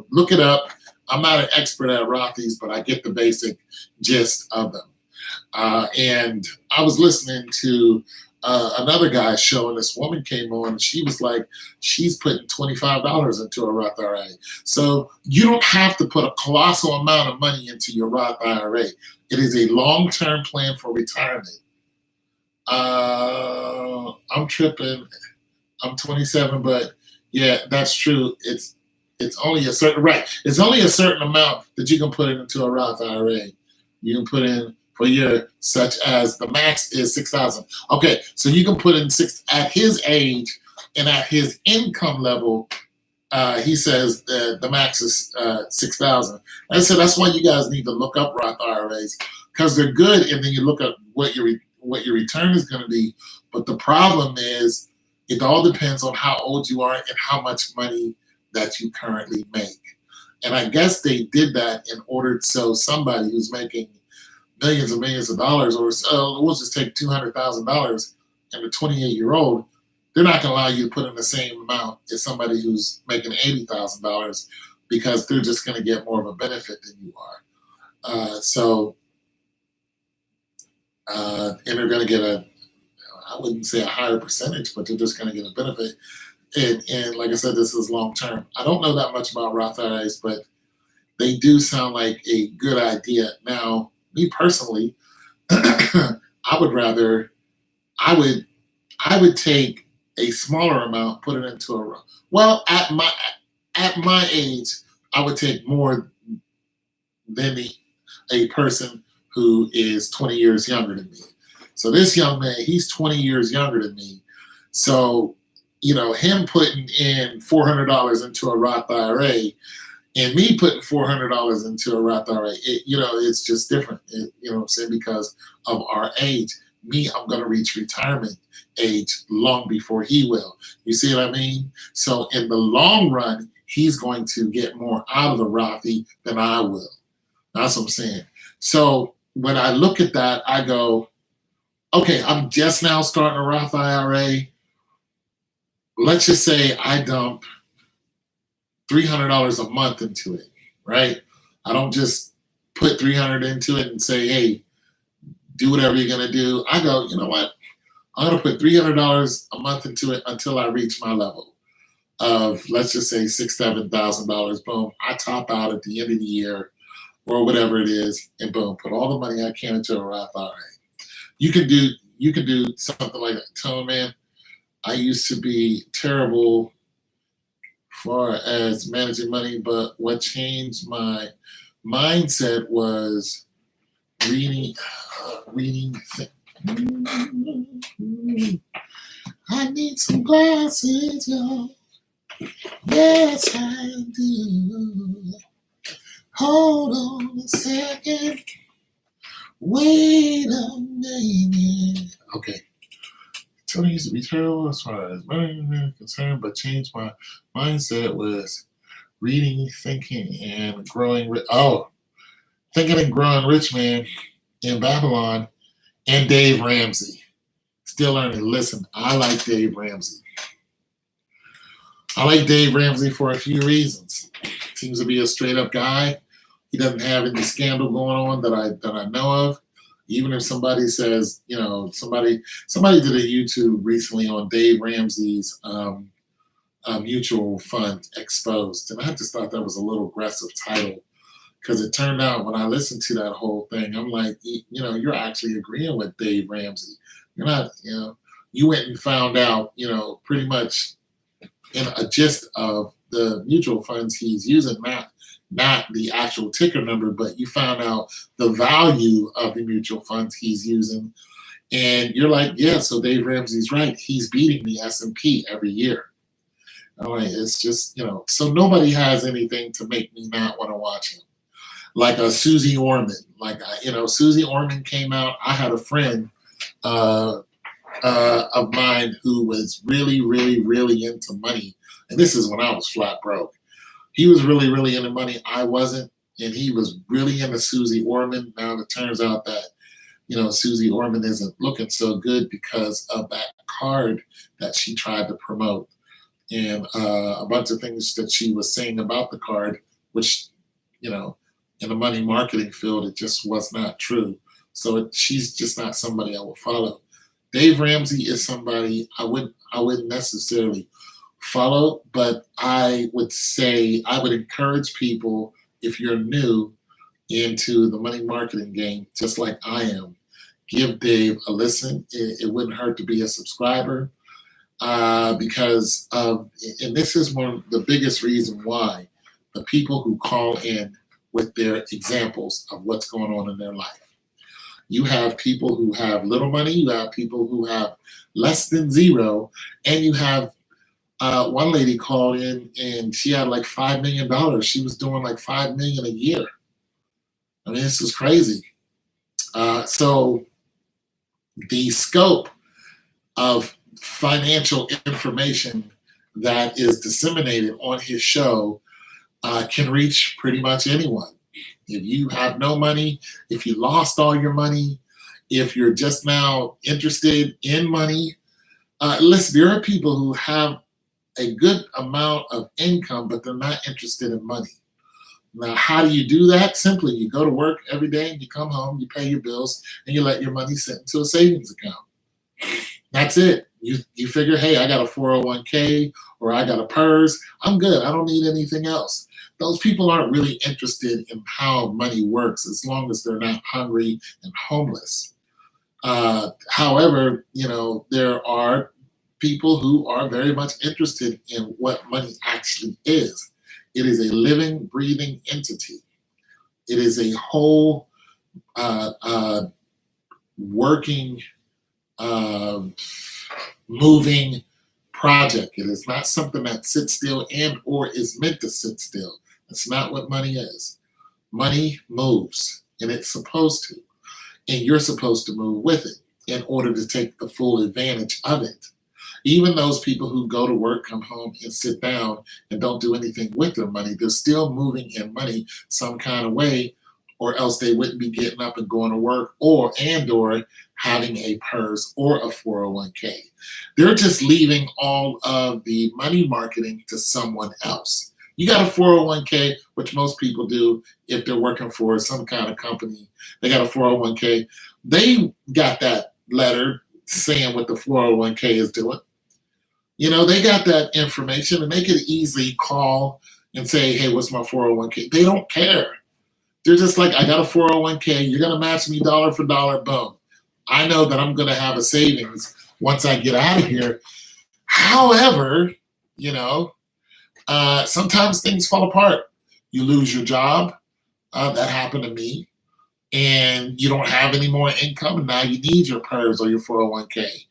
look it up. I'm not an expert at Rothies, but I get the basic gist of them. And I was listening to another guy's show, and this woman came on, and she was like, she's putting $25 into a Roth IRA. So you don't have to put a colossal amount of money into your Roth IRA. It is a long-term plan for retirement. I'm tripping. I'm 27, but yeah, that's true. It's only a certain right. It's only a certain amount that you can put into a Roth IRA. You can put in for your such as the max is 6,000. Okay, so you can put in six at his age and at his income level. He says the max is 6,000. And so that's why you guys need to look up Roth IRAs because they're good, and then you look at what your return is going to be. But the problem is, it all depends on how old you are and how much money that you currently make. And I guess they did that in order so somebody who's making millions and millions of dollars, or we'll just take $200,000 and a 28-year-old, they're not going to allow you to put in the same amount as somebody who's making $80,000 because they're just going to get more of a benefit than you are. And they're going to get I wouldn't say a higher percentage, but they're just going to get a benefit. And like I said, this is long term. I don't know that much about Roth IRAs, but they do sound like a good idea. Now, me personally, I would take a smaller amount, put it into a well at my age, I would take more than a person who is 20 years younger than me. So this young man, he's 20 years younger than me. So, him putting in $400 into a Roth IRA and me putting $400 into a Roth IRA, it's just different. You know what I'm saying? Because of our age. Me, I'm going to reach retirement age long before he will. You see what I mean? So in the long run, he's going to get more out of the Rothy than I will. That's what I'm saying. So when I look at that, I go, okay, I'm just now starting a Roth IRA. Let's just say I dump $300 a month into it, right? I don't just put $300 into it and say, hey, do whatever you're going to do. I go, you know what? I'm going to put $300 a month into it until I reach my level of, let's just say, $6,000, $7,000. Boom. I top out at the end of the year or whatever it is, and boom, put all the money I can into a Roth IRA. You can do something like that. Tell man, I used to be terrible far as managing money, but what changed my mindset was reading. I need some glasses, y'all. Yes, I do. Hold on a second. Wait a minute. Okay. Tony used to be terrible as far as money is concerned, but changed my mindset was reading, thinking, and growing. Thinking and Growing Rich Man in Babylon, and Dave Ramsey. Still learning. Listen, I like Dave Ramsey. I like Dave Ramsey for a few reasons. Seems to be a straight up guy. He doesn't have any scandal going on that I know of. Even if somebody says, somebody did a YouTube recently on Dave Ramsey's mutual fund exposed, and I just thought that was a little aggressive title because it turned out when I listened to that whole thing, I'm like, you're actually agreeing with Dave Ramsey. You're not, you went and found out, pretty much in a gist of the mutual funds he's using, not the actual ticker number, but you found out the value of the mutual funds he's using. And you're like, yeah, so Dave Ramsey's right. He's beating the S&P every year. I'm like, it's just, so nobody has anything to make me not want to watch him. Like a Susie Orman. Susie Orman came out. I had a friend of mine who was really, really, really into money. And this is when I was flat broke. He was really, really into money. I wasn't. And he was really into Susie Orman. Now it turns out that, Susie Orman isn't looking so good because of that card that she tried to promote. And a bunch of things that she was saying about the card, which, in the money marketing field, it just was not true. So she's just not somebody I will follow. Dave Ramsey is somebody I wouldn't necessarily follow, but I would say I would encourage people, if you're new into the money marketing game, just like I am, give Dave a listen. It wouldn't hurt to be a subscriber because of, and this is one of the biggest reason why the people who call in with their examples of what's going on in their life. You have people who have little money, you have people who have less than zero, and you have one lady called in and she had like $5 million. She was doing like $5 million a year. I mean, this is crazy. So the scope of financial information that is disseminated on his show can reach pretty much anyone. If you have no money, if you lost all your money, if you're just now interested in money, listen, there are people who have a good amount of income, but they're not interested in money. Now, how do you do that? Simply, you go to work every day and you come home, you pay your bills, and you let your money sit into a savings account. That's it. You figure, hey, I got a 401k or I got a PERS. I'm good. I don't need anything else. Those people aren't really interested in how money works as long as they're not hungry and homeless. However, there are people who are very much interested in what money actually is. It is a living, breathing entity. It is a whole working, moving project. It is not something that sits still and or is meant to sit still. That's not what money is. Money moves, and it's supposed to. And you're supposed to move with it in order to take the full advantage of it. Even those people who go to work, come home, and sit down and don't do anything with their money, they're still moving in money some kind of way, or else they wouldn't be getting up and going to work or having a PERS or a 401k. They're just leaving all of the money marketing to someone else. You got a 401k, which most people do if they're working for some kind of company. They got a 401k. They got that letter saying what the 401k is doing. They got that information, and they could easily call and say, hey, what's my 401k? They don't care. They're just like, I got a 401k. You're going to match me dollar for dollar. Boom. I know that I'm going to have a savings once I get out of here. However, sometimes things fall apart. You lose your job. That happened to me. And you don't have any more income, and now you need your PERS or your 401k.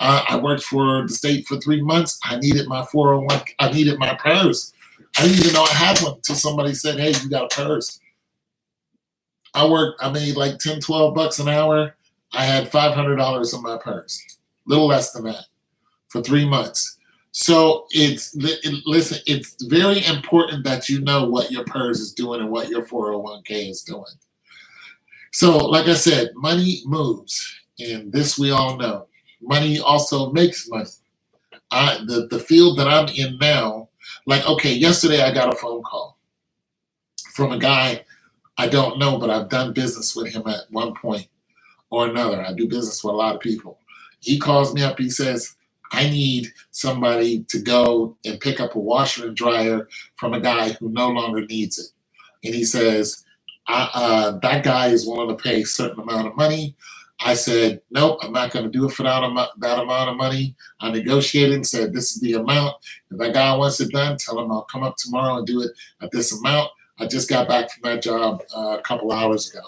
I worked for the state for 3 months. I needed my 401. I needed my PERS. I didn't even know I had one until somebody said, hey, you got a PERS. I made like 10, 12 bucks an hour. I had $500 in my PERS, little less than that, for 3 months. So listen, it's very important that you know what your PERS is doing and what your 401k is doing. So like I said, money moves, and this we all know. Money also makes money. The field that I'm in now, yesterday I got a phone call from a guy I don't know, but I've done business with him at one point or another. I do business with a lot of people. He calls me up, he says, I need somebody to go and pick up a washer and dryer from a guy who no longer needs it. And he says, that guy is willing to pay a certain amount of money. I said, nope, I'm not going to do it for that amount of money. I negotiated and said, this is the amount. If that guy wants it done, tell him I'll come up tomorrow and do it at this amount. I just got back from that job a couple hours ago.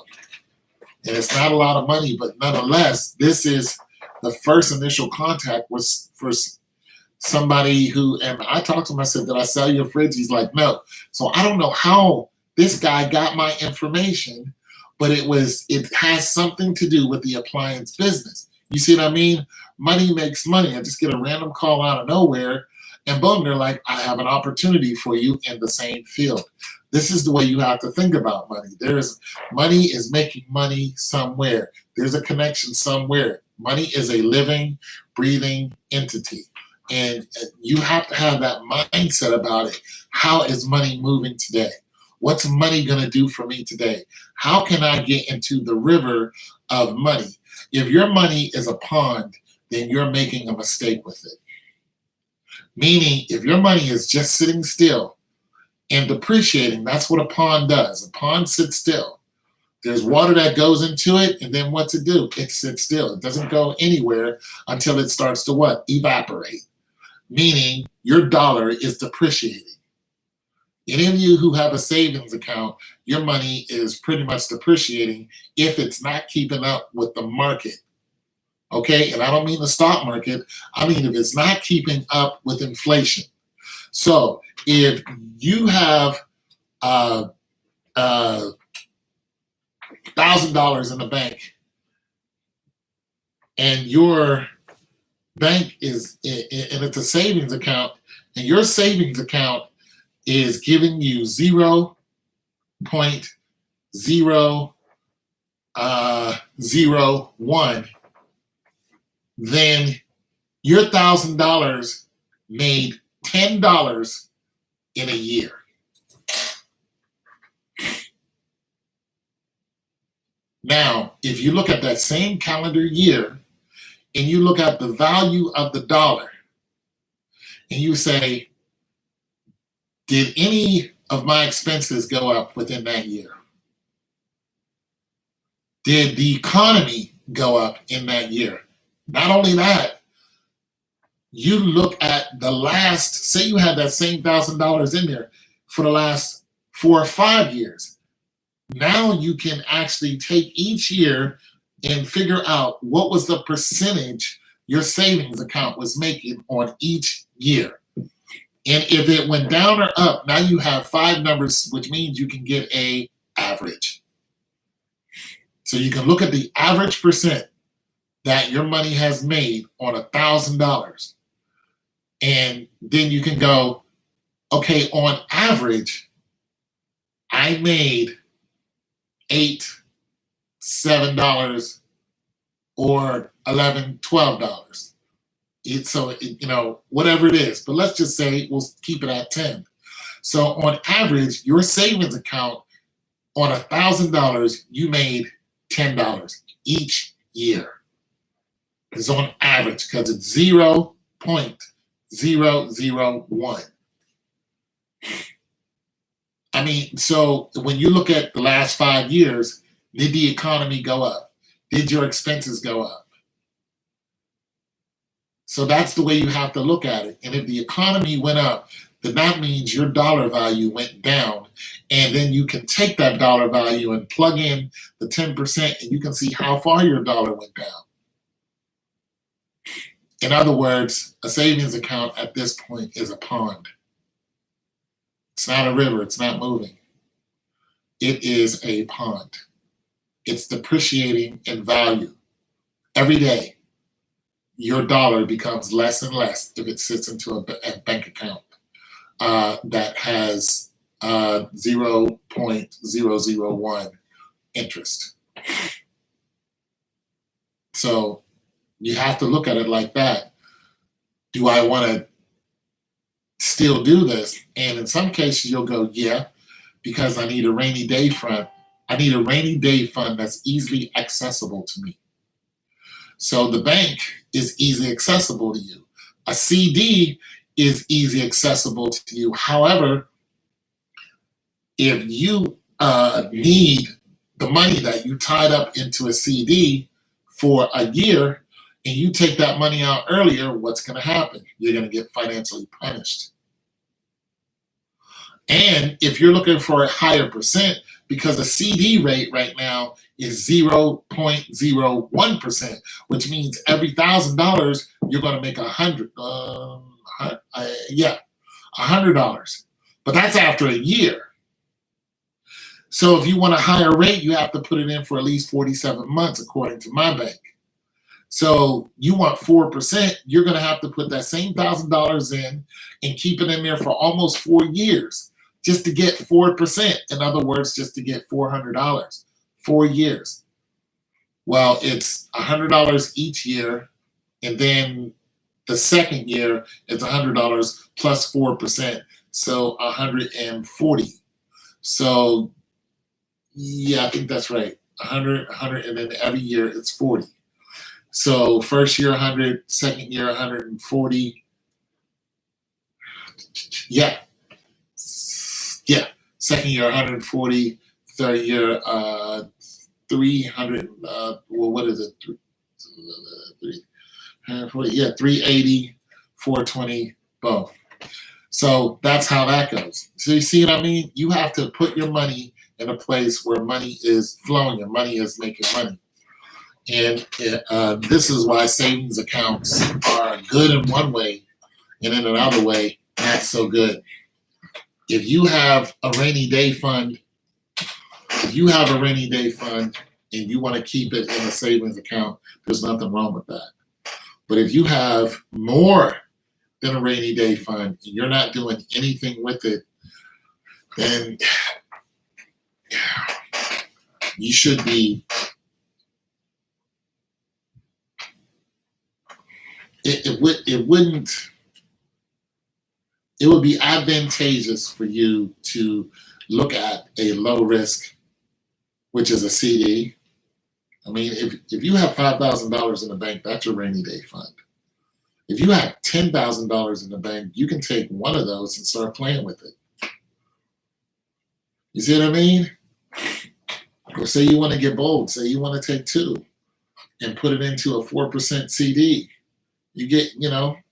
And it's not a lot of money, but nonetheless, this is the first initial contact was for somebody who, and I talked to him, I said, did I sell your fridge? He's like, no. So I don't know how this guy got my information, but it has something to do with the appliance business. You see what I mean? Money makes money. I just get a random call out of nowhere, and boom, they're like, I have an opportunity for you in the same field. This is the way you have to think about money. Money is making money somewhere. There's a connection somewhere. Money is a living, breathing entity. And you have to have that mindset about it. How is money moving today? What's money going to do for me today? How can I get into the river of money? If your money is a pond, then you're making a mistake with it. Meaning, if your money is just sitting still and depreciating, that's what a pond does. A pond sits still. There's water that goes into it, and then what's it do? It sits still. It doesn't go anywhere until it starts to what? Evaporate. Meaning your dollar is depreciating. Any of you who have a savings account, your money is pretty much depreciating if it's not keeping up with the market. Okay, and I don't mean the stock market. I mean if it's not keeping up with inflation. So if you have $1,000 in the bank, and your bank is, and it's a savings account, and your savings account is giving you 0.001, then your $1,000 made $10 in a year. Now, if you look at that same calendar year and you look at the value of the dollar and you say, did any of my expenses go up within that year? Did the economy go up in that year? Not only that, you look at the last, say you had that same $1,000 in there for the last 4 or 5 years. Now you can actually take each year and figure out what was the percentage your savings account was making on each year. And if it went down or up, now you have 5 numbers, which means you can get a average. So you can look at the average percent that your money has made on $1,000. And then you can go, okay, on average, I made $8, $7, or $11, $12. Whatever it is, but let's just say we'll keep it at 10. So on average, your savings account on $1,000, you made $10 each year. It's on average because it's 0.001. I mean, so when you look at the last 5 years, did the economy go up? Did your expenses go up? So that's the way you have to look at it. And if the economy went up, then that means your dollar value went down. And then you can take that dollar value and plug in the 10%, and you can see how far your dollar went down. In other words, a savings account at this point is a pond. It's not a river. It's not moving. It is a pond. It's depreciating in value. Every day, your dollar becomes less and less if it sits into a bank account that has 0.001 interest. So you have to look at it like that. Do I want to still do this? And in some cases, you'll go, yeah, because I need a rainy day fund. I need a rainy day fund that's easily accessible to me. So the bank is easily accessible to you. A CD is easily accessible to you. However, if you need the money that you tied up into a CD for a year and you take that money out earlier, what's going to happen? You're going to get financially punished. And if you're looking for a higher percent, because the CD rate right now is 0.01%, which means every $1,000 you're going to make $100. But that's after a year. So if you want a higher rate, you have to put it in for at least 47 months, according to my bank. So you want 4%, you're going to have to put that same $1,000 in and keep it in there for almost 4 years just to get 4%. In other words, just to get $400, 4 years. Well, it's $100 each year, and then the second year it's $100 plus 4%, so $140. So yeah, I think that's right. 100, and then every year it's 40. So first year 100, second year 140. Yeah. Second year 140, after your 300, what is it? 380, 420, boom. So that's how that goes. So you see what I mean? You have to put your money in a place where money is flowing and money is making money. And this is why savings accounts are good in one way, and in another way, not so good. If you have a rainy day fund, and you want to keep it in a savings account, there's nothing wrong with that. But if you have more than a rainy day fund and you're not doing anything with it, then you should be. It would be advantageous for you to look at a low risk, which is a CD. I mean, if you have $5,000 in the bank, that's your rainy day fund. If you have $10,000 in the bank, you can take one of those and start playing with it. You see what I mean? Or say you want to get bold. Say you want to take two and put it into a 4% CD. You get, you're going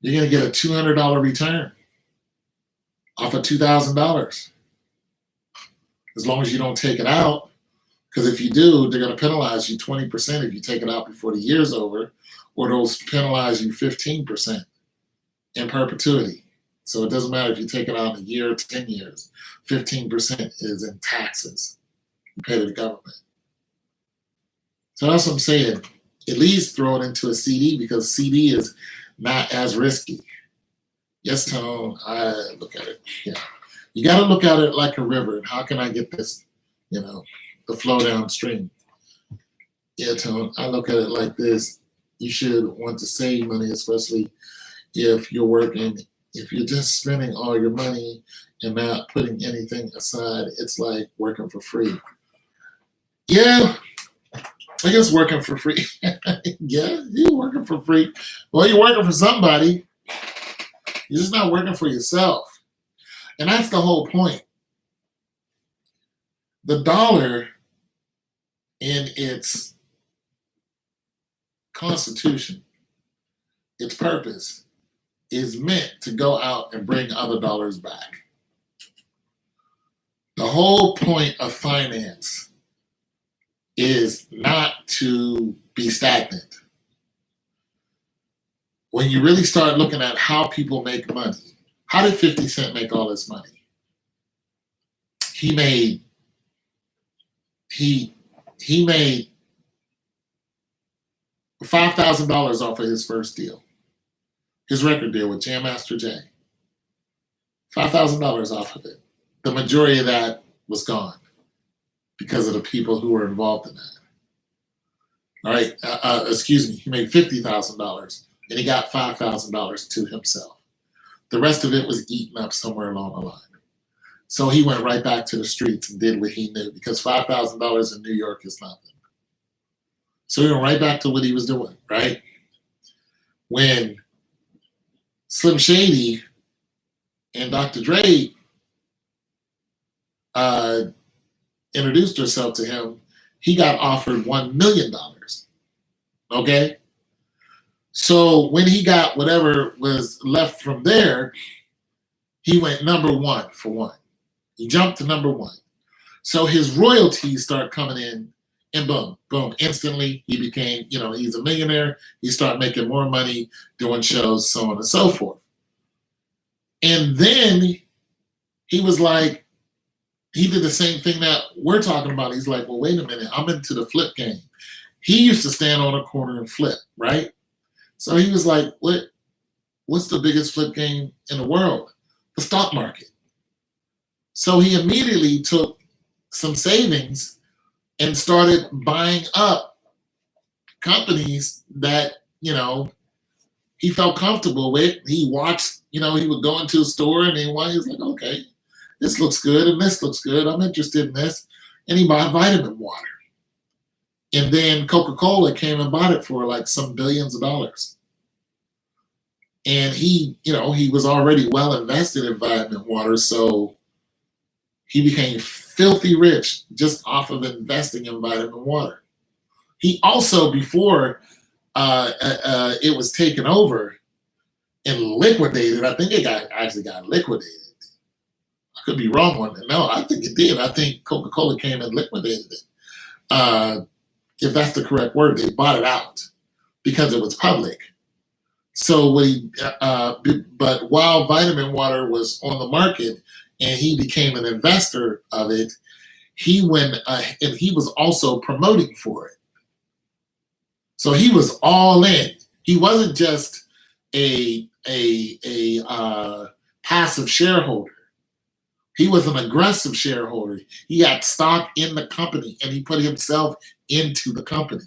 to get a $200 return off of $2,000. As long as you don't take it out. Because if you do, they're going to penalize you 20% if you take it out before the year's over, or they'll penalize you 15% in perpetuity. So it doesn't matter if you take it out in a year or 10 years. 15% is in taxes you pay to the government. So that's what I'm saying. At least throw it into a CD, because CD is not as risky. Yes, Tone, I look at it. Yeah. You got to look at it like a river. And how can I get this, the flow downstream? Yeah, Tone, I look at it like this. You should want to save money, especially if you're working. If you're just spending all your money and not putting anything aside, it's like working for free. Yeah, I guess working for free. Yeah, you're working for free. Well, you're working for somebody. You're just not working for yourself. And that's the whole point. The dollar in its constitution, its purpose, is meant to go out and bring other dollars back. The whole point of finance is not to be stagnant. When you really start looking at how people make money, how did 50 Cent make all this money? He made $5,000 off of his first deal. His record deal with Jam Master Jay. $5,000 off of it. The majority of that was gone because of the people who were involved in that. All right, excuse me, he made $50,000 and he got $5,000 to himself. The rest of it was eaten up somewhere along the line. So he went right back to the streets and did what he knew, because $5,000 in New York is nothing. So he went right back to what he was doing, right? When Slim Shady and Dr. Dre introduced herself to him, he got offered $1 million. Okay? So when he got whatever was left from there, he went number one for one. He jumped to number one. So his royalties start coming in, and boom, boom, instantly he became, he's a millionaire. He started making more money doing shows, so on and so forth. And then he was like, he did the same thing that we're talking about. He's like, well, wait a minute, I'm into the flip game. He used to stand on a corner and flip, right? So he was like, what's the biggest flip game in the world? The stock market. So he immediately took some savings and started buying up companies that, he felt comfortable with. He watched, he would go into a store and he was like, okay, this looks good and this looks good. I'm interested in this. And he bought vitamin water. And then Coca-Cola came and bought it for like some billions of dollars. And he was already well invested in vitamin water. So He became filthy rich just off of investing in vitamin water. He also, before it was taken over and liquidated, I think it actually got liquidated. I could be wrong on that. No, I think it did. I think Coca-Cola came and liquidated it. If that's the correct word, they bought it out because it was public. So but while vitamin water was on the market and he became an investor of it, he went and he was also promoting for it. So he was all in. He wasn't just a passive shareholder. He was an aggressive shareholder. He had stock in the company and he put himself into the company.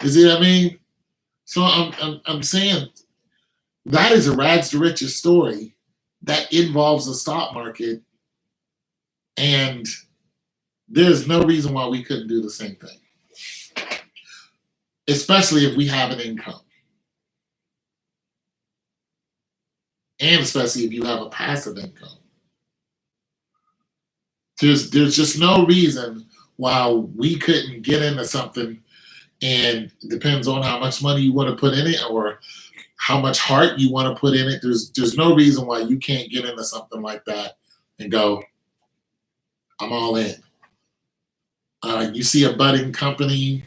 You see what I mean? So I'm saying that is a rags to riches story that involves the stock market, and there's no reason why we couldn't do the same thing, especially if we have an income, and especially if you have a passive income. There's just no reason why we couldn't get into something, and it depends on how much money you want to put in it or how much heart you want to put in it. There's no reason why you can't get into something like that and go, I'm all in. You see a budding company,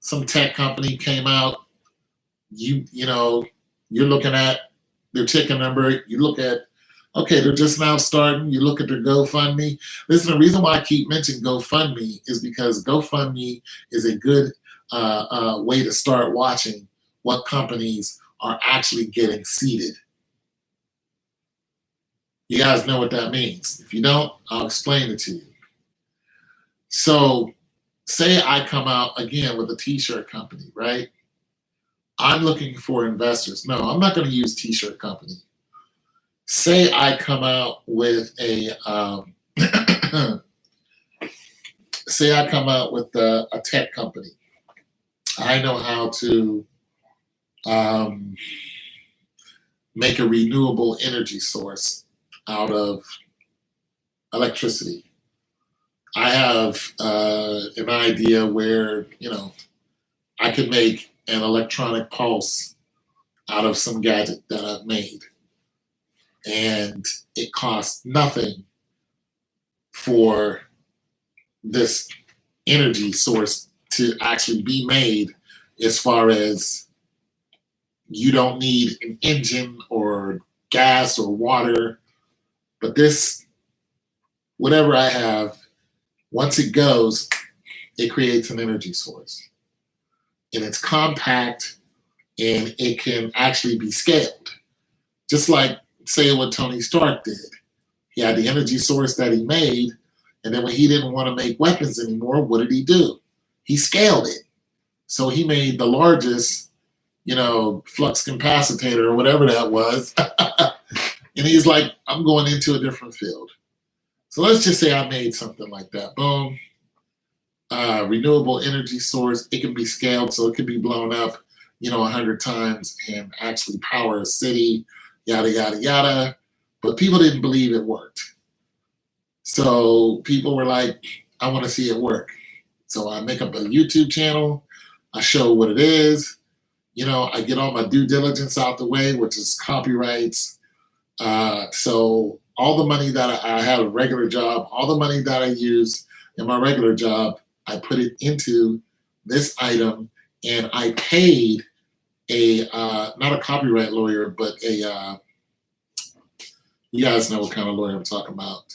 some tech company came out, you know, you're looking at their ticket number, you look at, okay, they're just now starting, you look at their GoFundMe. Listen, the reason why I keep mentioning GoFundMe is because GoFundMe is a good way to start watching what companies are actually getting seeded. You guys know what that means. If you don't, I'll explain it to you. So say I come out again with a t-shirt company, right? I'm looking for investors. No, I'm not going to use t-shirt company. Say I come out with a tech company. I know how to make a renewable energy source out of electricity. I have an idea where, I could make an electronic pulse out of some gadget that I've made. And it costs nothing for this energy source to actually be made, as far as you don't need an engine or gas or water. But this, whatever I have, once it goes, it creates an energy source. And it's compact and it can actually be scaled. Just like, say, what Tony Stark did. He had the energy source that he made, and then when he didn't want to make weapons anymore, what did he do? He scaled it. So he made the largest, flux capacitor or whatever that was. And he's like, I'm going into a different field. So let's just say I made something like that. Boom. Renewable energy source. It can be scaled, so it can be blown up, 100 times and actually power a city, yada, yada, yada. But people didn't believe it worked. So people were like, I want to see it work. So I make up a YouTube channel. I show what it is. I get all my due diligence out the way, which is copyrights. So all the money that I have a regular job, all the money that I use in my regular job, I put it into this item, and I paid not a copyright lawyer, but you guys know what kind of lawyer I'm talking about.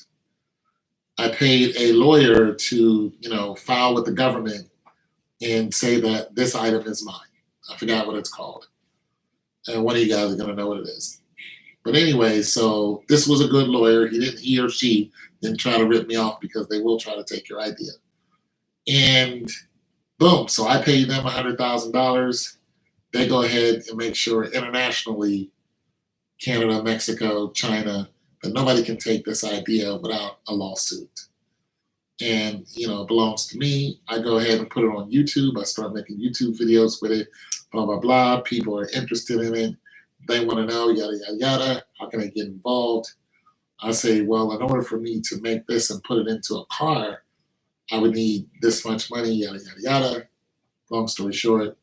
I paid a lawyer to, file with the government and say that this item is mine. I forgot what it's called. And one of you guys are going to know what it is. But anyway, so this was a good lawyer. He or she didn't try to rip me off, because they will try to take your idea. And boom, so I paid them $100,000. They go ahead and make sure internationally, Canada, Mexico, China, that nobody can take this idea without a lawsuit. And, it belongs to me. I go ahead and put it on YouTube. I start making YouTube videos with it, blah, blah, blah. People are interested in it. They want to know, yada, yada, yada. How can I get involved? I say, well, in order for me to make this and put it into a car, I would need this much money, yada, yada, yada. Long story short,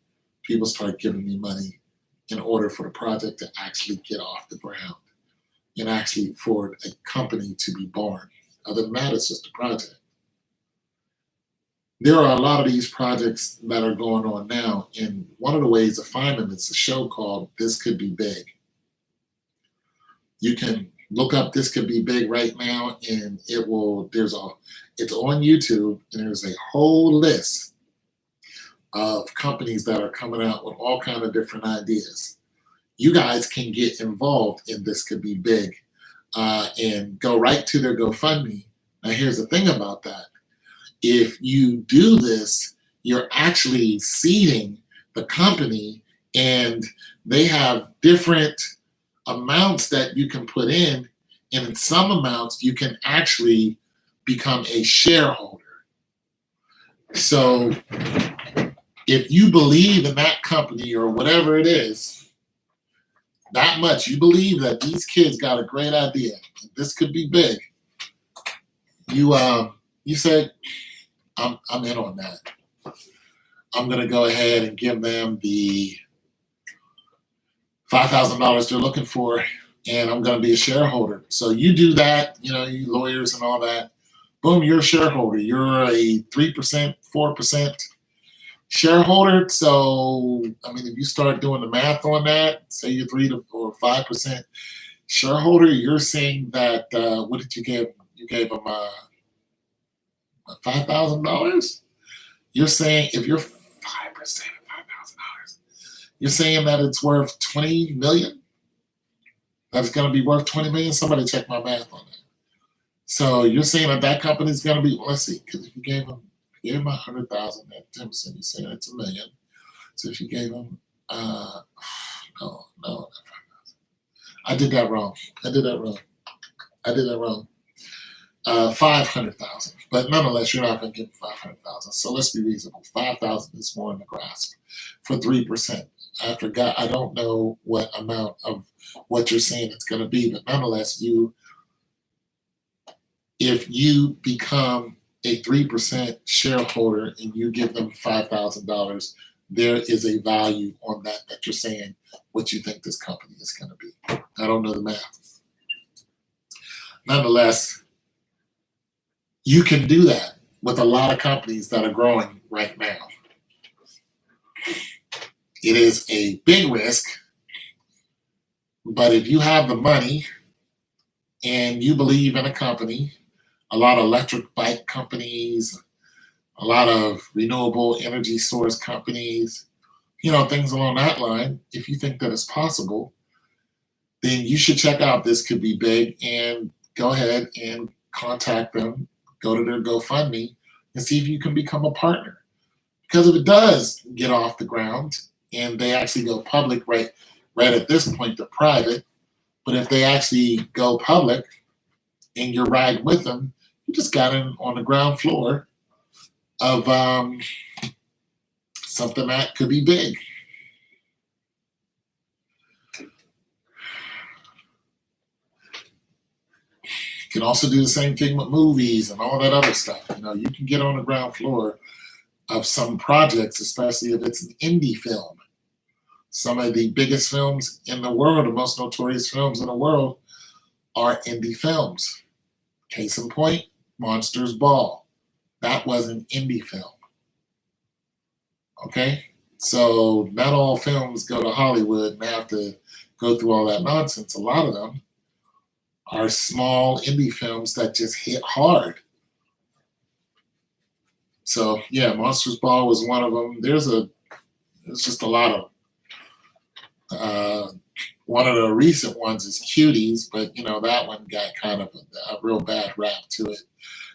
people start giving me money in order for the project to actually get off the ground and actually for a company to be born. Other than that, it's just a project. There are a lot of these projects that are going on now, and one of the ways to find them is a show called This Could Be Big. You can look up This Could Be Big right now, and it's on YouTube, and there's a whole list of companies that are coming out with all kind of different ideas. You guys can get involved in This Could Be Big and go right to their GoFundMe. Now, here's the thing about that. If you do this, you're actually seeding the company, and they have different amounts that you can put in, and in some amounts you can actually become a shareholder. So if you believe in that company or whatever it is that much, you believe that these kids got a great idea, this could be big, you said, I'm in on that. I'm going to go ahead and give them the $5,000 they're looking for, and I'm going to be a shareholder. So you do that, you lawyers and all that. Boom, you're a shareholder. You're a 3%, 4% shareholder. So, if you start doing the math on that, say you're 3 or 5% shareholder, you're saying that, what did you give? You gave them $5,000? You're saying if you're 5% of $5,000, you're saying that it's worth $20 million? That's going to be worth $20 million? Somebody check my math on that. So you're saying that company is going to be, let's see, because if you gave them $100,000 at 10%, you're saying it's $1 million. So if you gave them, no, I did that wrong. 500,000, but nonetheless, you're not going to give 500,000. So let's be reasonable. 5,000 is more in the grasp for 3%. I forgot. I don't know what amount of what you're saying it's going to be, but nonetheless, if you become a 3% shareholder and you give them $5,000, there is a value on that you're saying what you think this company is going to be. I don't know the math. Nonetheless, you can do that with a lot of companies that are growing right now. It is a big risk, but if you have the money and you believe in a company, a lot of electric bike companies, a lot of renewable energy source companies, things along that line, if you think that it's possible, then you should check out This Could Be Big and go ahead and contact them. Go to their GoFundMe and see if you can become a partner. Because if it does get off the ground and they actually go public, right at this point, they're private. But if they actually go public and you're riding with them, you just got in on the ground floor of something that could be big. You can also do the same thing with movies and all that other stuff. You can get on the ground floor of some projects, especially if it's an indie film. Some of the biggest films in the world, the most notorious films in the world, are indie films. Case in point, Monsters Ball. That was an indie film. Okay? So not all films go to Hollywood and have to go through all that nonsense. A lot of them are small indie films that just hit hard. So yeah, Monsters Ball was one of them. There's just a lot of one of the recent ones is Cuties, but that one got kind of a real bad rap to it.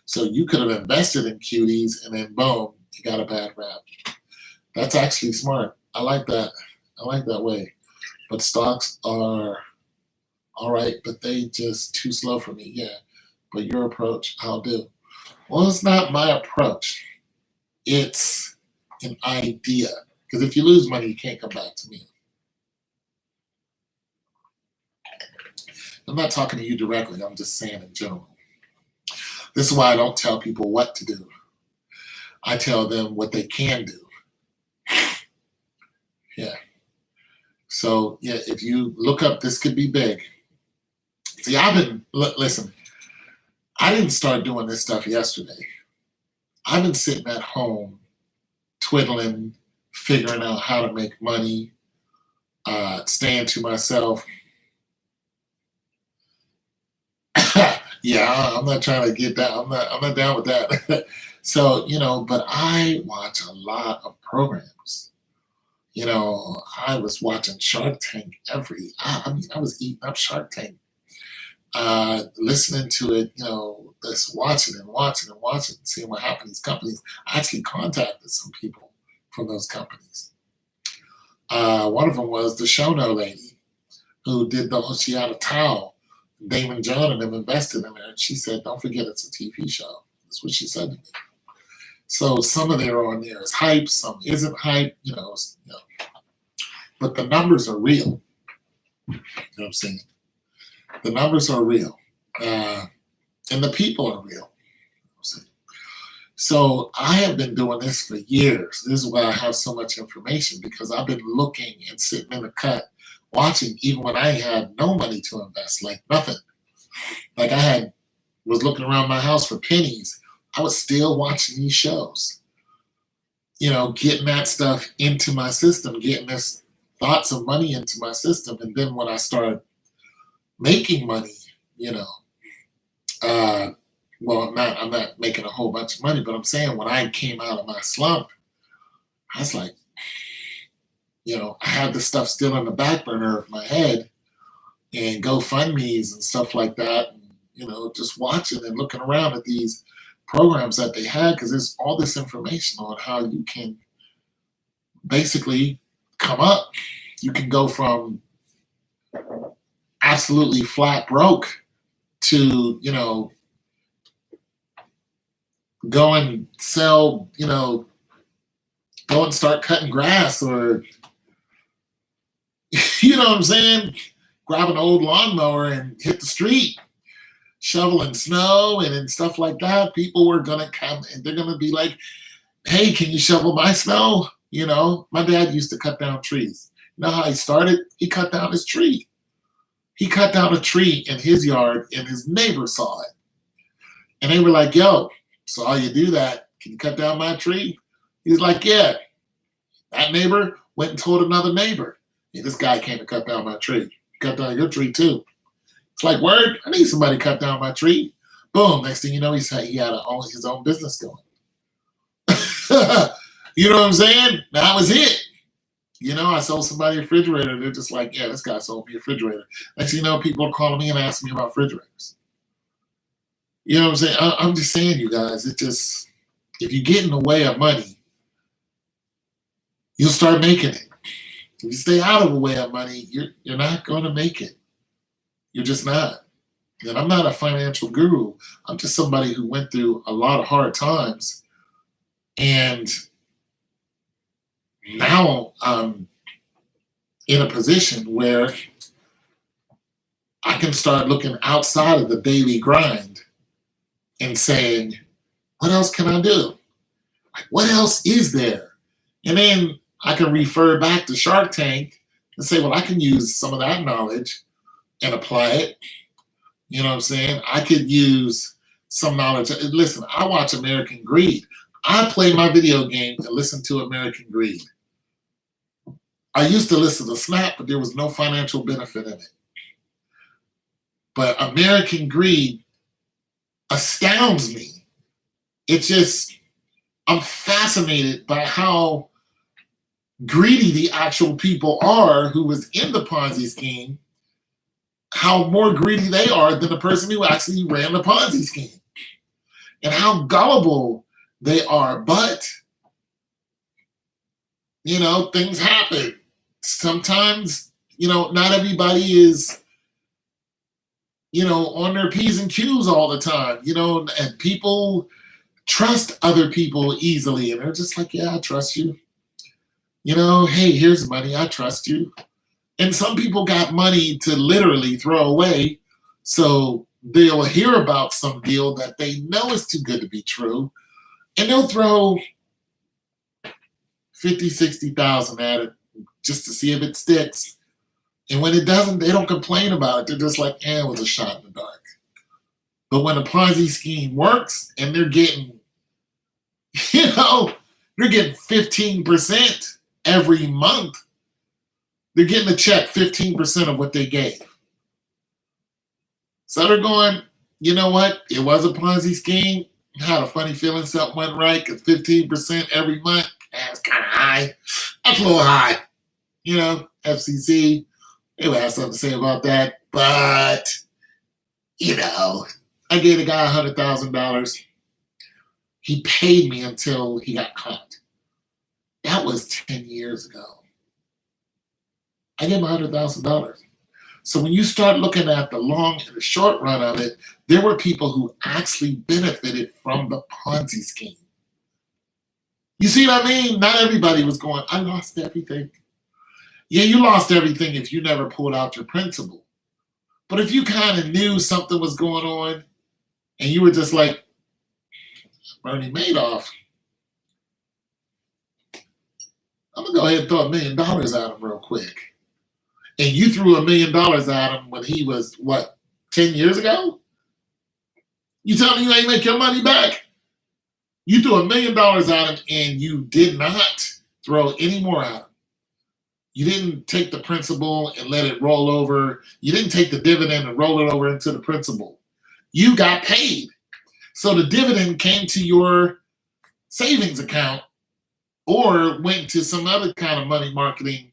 So you could have invested in Cuties and then boom, you got a bad rap. That's actually smart. I like that. I like that way. But stocks are all right, but they just too slow for me. Yeah, but your approach, I'll do. Well, it's not my approach. It's an idea. Because if you lose money, you can't come back to me. I'm not talking to you directly. I'm just saying in general. This is why I don't tell people what to do. I tell them what they can do. Yeah. So, yeah, if you look up, this could be big. See, listen, I didn't start doing this stuff yesterday. I've been sitting at home, twiddling, figuring out how to make money, staying to myself. Yeah, I'm not trying to get that. I'm not down with that. So, but I watch a lot of programs. I was watching Shark Tank I was eating up Shark Tank, listening to it, just watching and watching and watching, seeing what happened to these companies. I actually contacted some people from those companies. One of them was the Shono lady who she had a towel. Damon John and them invested in her, and she said, "Don't forget it's a TV show." That's what she said to me. So some of their on there is hype, some isn't hype, but the numbers are real. You know what I'm saying? The numbers are real, and the people are real. You know what I'm saying? So I have been doing this for years. This is why I have so much information, because I've been looking and sitting in the cut, watching, even when I had no money to invest, like nothing. Like was looking around my house for pennies. I was still watching these shows, getting that stuff into my system, getting this thoughts of money into my system. And then when I started making money, well, I'm not making a whole bunch of money, but I'm saying when I came out of my slump, I was like, I had the stuff still in the back burner of my head, and GoFundMe's and stuff like that, and, just watching and looking around at these programs that they had, because there's all this information on how you can basically come up. You can go from absolutely flat broke to, go and sell, go and start cutting grass, or, you know what I'm saying? Grab an old lawnmower and hit the street, shoveling snow and stuff like that. People were going to come and they're going to be like, "Hey, can you shovel my snow?" My dad used to cut down trees. You know how he started? He cut down his tree. He cut down a tree in his yard, and his neighbor saw it. And they were like, "Yo, saw you do that. Can you cut down my tree?" He's like, "Yeah." That neighbor went and told another neighbor, "Hey, this guy came to cut down my tree. Cut down your tree too." It's like, word, I need somebody to cut down my tree. Boom. Next thing you know, he had his own business going. You know what I'm saying? That was it. I sold somebody a refrigerator. They're just like, "Yeah, this guy sold me a refrigerator." Next thing you know, people are calling me and asking me about refrigerators. You know what I'm saying? I'm just saying, you guys, if you get in the way of money, you'll start making it. If you stay out of the way of money, you're not going to make it. You're just not. And I'm not a financial guru. I'm just somebody who went through a lot of hard times. And now I'm in a position where I can start looking outside of the daily grind and saying, what else can I do? Like, what else is there? And then I can refer back to Shark Tank and say, well, I can use some of that knowledge and apply it. You know what I'm saying? I could use some knowledge. Listen, I watch American Greed. I play my video game and listen to American Greed. I used to listen to Snap, but there was no financial benefit in it. But American Greed astounds me. I'm fascinated by how greedy the actual people are who was in the Ponzi scheme, how more greedy they are than the person who actually ran the Ponzi scheme, and how gullible they are. But, things happen. Sometimes, not everybody is, on their P's and Q's all the time, and people trust other people easily. And they're just like, yeah, I trust you. Hey, here's money. I trust you. And some people got money to literally throw away So they'll hear about some deal that they know is too good to be true, and they'll throw 50, 60,000 at it just to see if it sticks. And when it doesn't, they don't complain about it. They're just like, it was a shot in the dark. But when a Ponzi scheme works and they're getting, they're getting 15% every month, they're getting a check 15% of what they gave. So they're going, you know what? It was a Ponzi scheme. I had a funny feeling something went right because 15% every month, that's kind of high. That's a little high. FCC, they would have something to say about that. But, I gave a guy $100,000. He paid me until he got caught. That was 10 years ago. I gave him $100,000. So when you start looking at the long and the short run of it, there were people who actually benefited from the Ponzi scheme. You see what I mean? Not everybody was going, I lost everything. Yeah, you lost everything if you never pulled out your principal. But if you kind of knew something was going on and you were just like, Bernie Madoff, I'm going to go ahead and throw $1 million at him real quick. And you threw $1 million at him when he was, 10 years ago? You tell me you ain't make your money back? You threw $1 million at him and you did not throw any more at him. You didn't take the principal and let it roll over. You didn't take the dividend and roll it over into the principal. You got paid. So the dividend came to your savings account or went to some other kind of money marketing,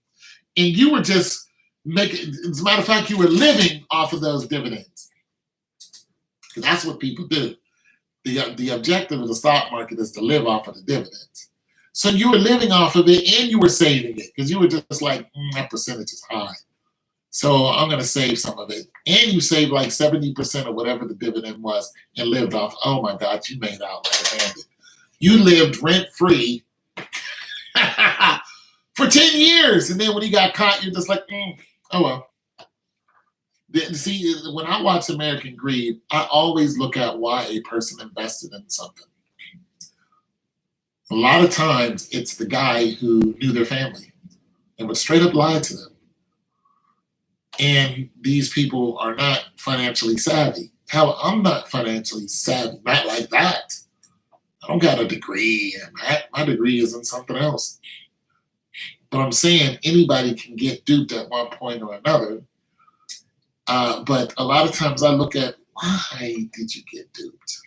and you were just as a matter of fact, you were living off of those dividends. That's what people do. The objective of the stock market is to live off of the dividends. So you were living off of it and you were saving it because you were just like, that percentage is high. So I'm going to save some of it. And you saved like 70% of whatever the dividend was and lived off. Oh my God, you made out red-handed. You lived rent-free for 10 years. And then when you got caught, you're just like, oh well. See, when I watch American Greed, I always look at why a person invested in something. A lot of times, it's the guy who knew their family and would straight up lie to them. And these people are not financially savvy. Hell, I'm not financially savvy, not like that. I don't got a degree in that. My degree is in something else. But I'm saying anybody can get duped at one point or another. But a lot of times I look at, why did you get duped?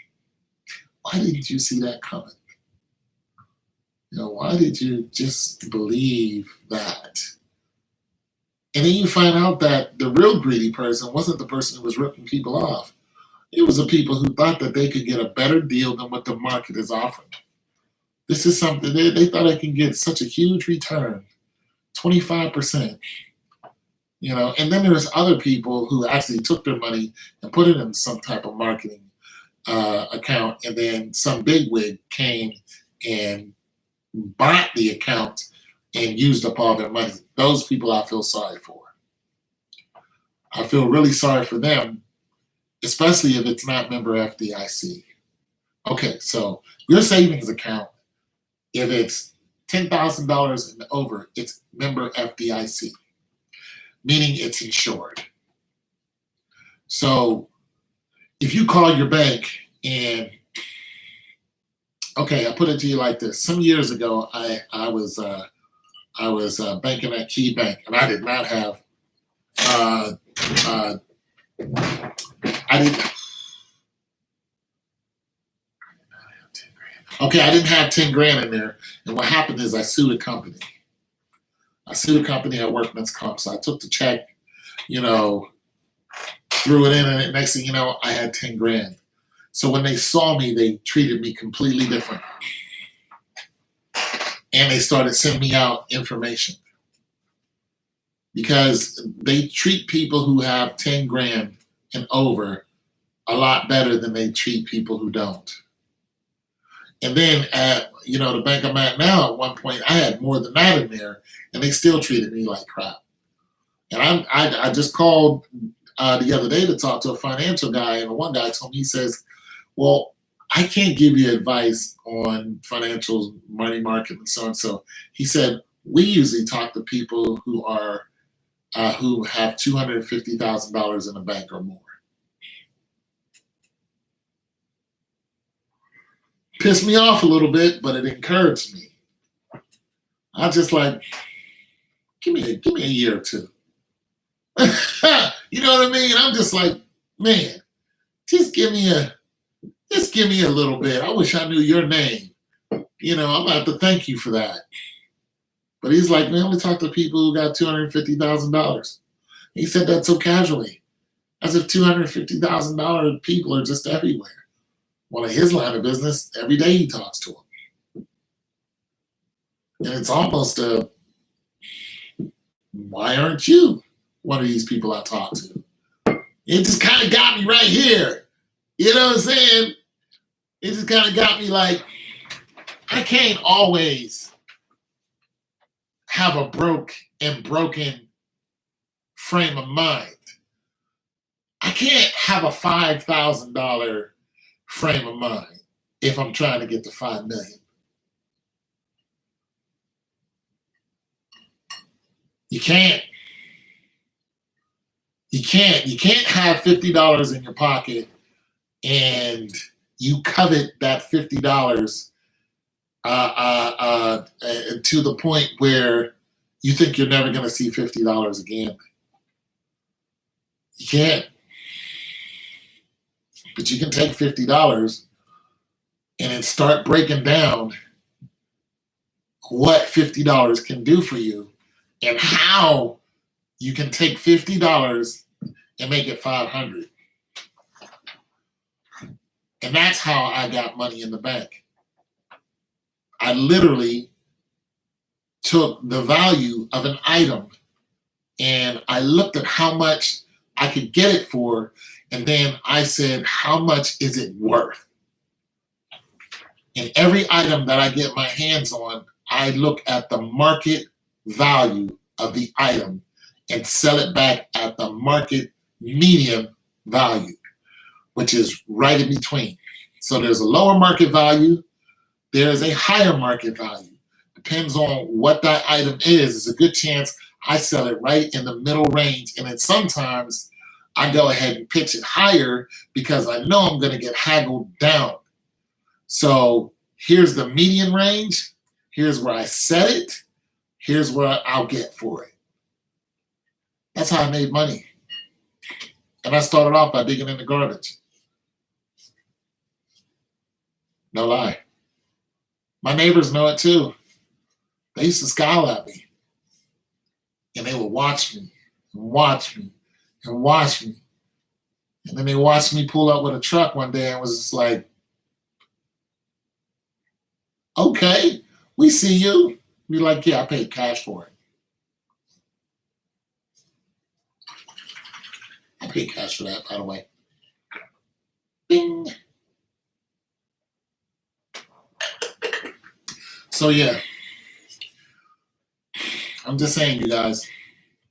Why didn't you see that coming? Why did you just believe that? And then you find out that the real greedy person wasn't the person who was ripping people off. It was the people who thought that they could get a better deal than what the market is offering. This is something, they thought they can get such a huge return, 25%. And then there's other people who actually took their money and put it in some type of marketing account, and then some bigwig came and bought the account and used up all their money. Those people I feel sorry for. I feel really sorry for them, especially if it's not member FDIC. Okay, so your savings account, if it's $10,000 and over, it's member FDIC, meaning it's insured. So if you call your bank and, okay, I put it to you like this. Some years ago, I was banking at Key Bank, and I did not have I didn't have 10 grand in there. And what happened is I sued a company. At Workman's Comp. So I took the check, threw it in, and next thing you know, I had 10 grand. So when they saw me, they treated me completely different. And they started sending me out information. Because they treat people who have 10 grand and over a lot better than they treat people who don't. And then at, the bank I'm at now, at one point, I had more than that in there, and they still treated me like crap. And I just called the other day to talk to a financial guy, and the one guy told me, he says, well, I can't give you advice on financial money market and so and so. He said, we usually talk to people who have $250,000 in the bank or more. Pissed me off a little bit, but it encouraged me. I was just like, give me a year or two. You know what I mean? I'm just like, man, just give me a little bit. I wish I knew your name. You know, I'm about to thank you for that. But he's like, man, we talk to people who got $250,000. He said that so casually, as if $250,000 people are just everywhere. Well, in his line of business, every day he talks to them. And it's almost a, why aren't you one of these people I talk to? It just kind of got me right here. You know what I'm saying? It just kind of got me like, I can't always have a broken frame of mind. I can't have a $5,000 frame of mind if I'm trying to get to 5 million. You can't have $50 in your pocket and you covet that $50 to the point where you think you're never going to see $50 again. You can't. But you can take $50 and then start breaking down what $50 can do for you and how you can take $50 and make it 500. And that's how I got money in the bank. I literally took the value of an item and I looked at how much I could get it for, and then I said, how much is it worth? And every item that I get my hands on, I look at the market value of the item and sell it back at the market median value, which is right in between. So there's a lower market value, there's a higher market value. Depends on what that item is. There's a good chance I sell it right in the middle range, and then sometimes I go ahead and pitch it higher because I know I'm going to get haggled down. So here's the median range. Here's where I set it. Here's where I'll get for it. That's how I made money. And I started off by digging in the garbage. No lie. My neighbors know it too. They used to scowl at me. And they would watch me and watch me and watch me. And then they watched me pull up with a truck one day and was just like, okay, we see you. Be like, yeah, I paid cash for it. I paid cash for that, by the way. Bing. So yeah, I'm just saying, you guys,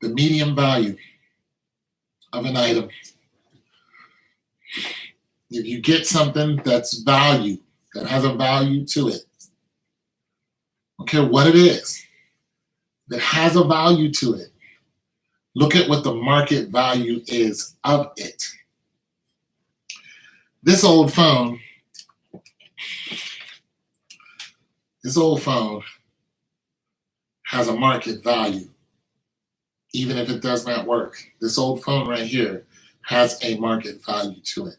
the median value of an item. If you get something that's value, that has a value to it, I don't care what it is, that has a value to it, look at what the market value is of it. This old phone has a market value, even if it does not work. This old phone right here has a market value to it.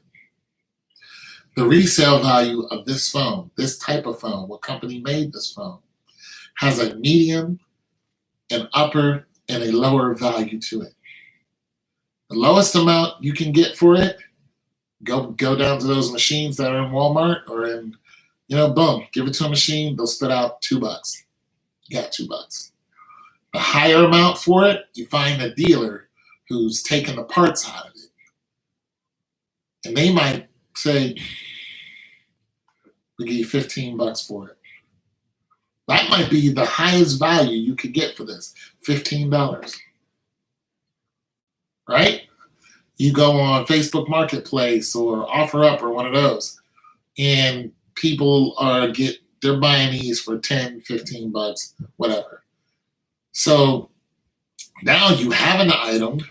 The resale value of this phone, this type of phone, what company made this phone, has a medium, an upper, and a lower value to it. The lowest amount you can get for it, go down to those machines that are in Walmart or in, boom, give it to a machine, they'll spit out $2. You got $2. The higher amount for it, you find a dealer who's taking the parts out of it. And they might say, we'll give you $15 for it. That might be the highest value you could get for this, $15. Right? You go on Facebook Marketplace or OfferUp or one of those, and people they're buying these for 10, 15 bucks, whatever. So now you have an item,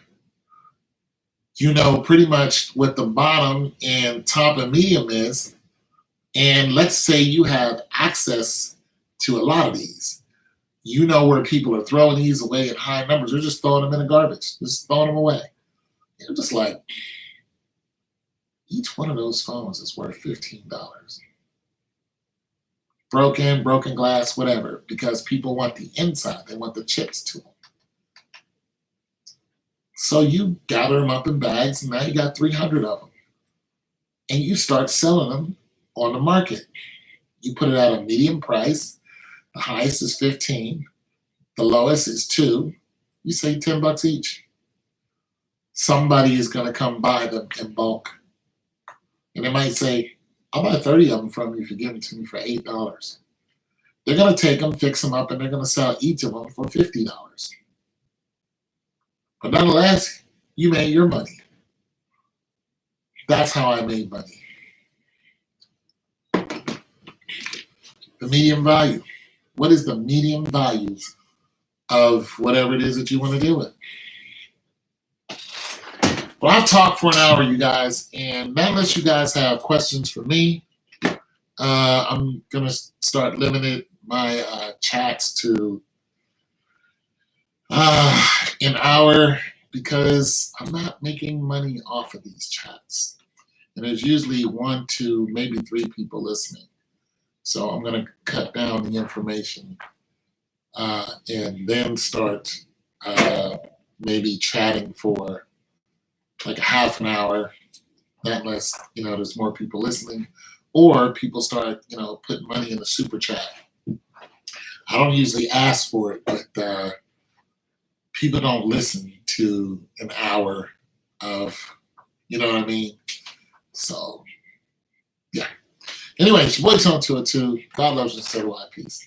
you know pretty much what the bottom and top and medium is, and let's say you have access to a lot of these. You know where people are throwing these away in high numbers. They're just throwing them in the garbage, just throwing them away. You're just like, each one of those phones is worth $15. Broken glass, whatever, because people want the inside. They want the chips to them. So you gather them up in bags, and now you got 300 of them. And you start selling them on the market. You put it at a medium price. The highest is 15. The lowest is 2. You say 10 bucks each. Somebody is going to come buy them in bulk. And they might say, I'll buy 30 of them from you if you give them to me for $8. They're going to take them, fix them up, and they're going to sell each of them for $50. But nonetheless, you made your money. That's how I made money. The medium value. What is the medium value of whatever it is that you want to do with? Well, I've talked for an hour, you guys, and not unless you guys have questions for me, I'm going to start limiting my chats to an hour, because I'm not making money off of these chats. And there's usually 1, 2, maybe 3 people listening. So I'm going to cut down the information and then start maybe chatting for like a half an hour, unless, there's more people listening, or people start, putting money in the super chat. I don't usually ask for it, but people don't listen to an hour of, you know what I mean? So, yeah. Anyways, your boy Tone 202. God loves you, so do I. Peace.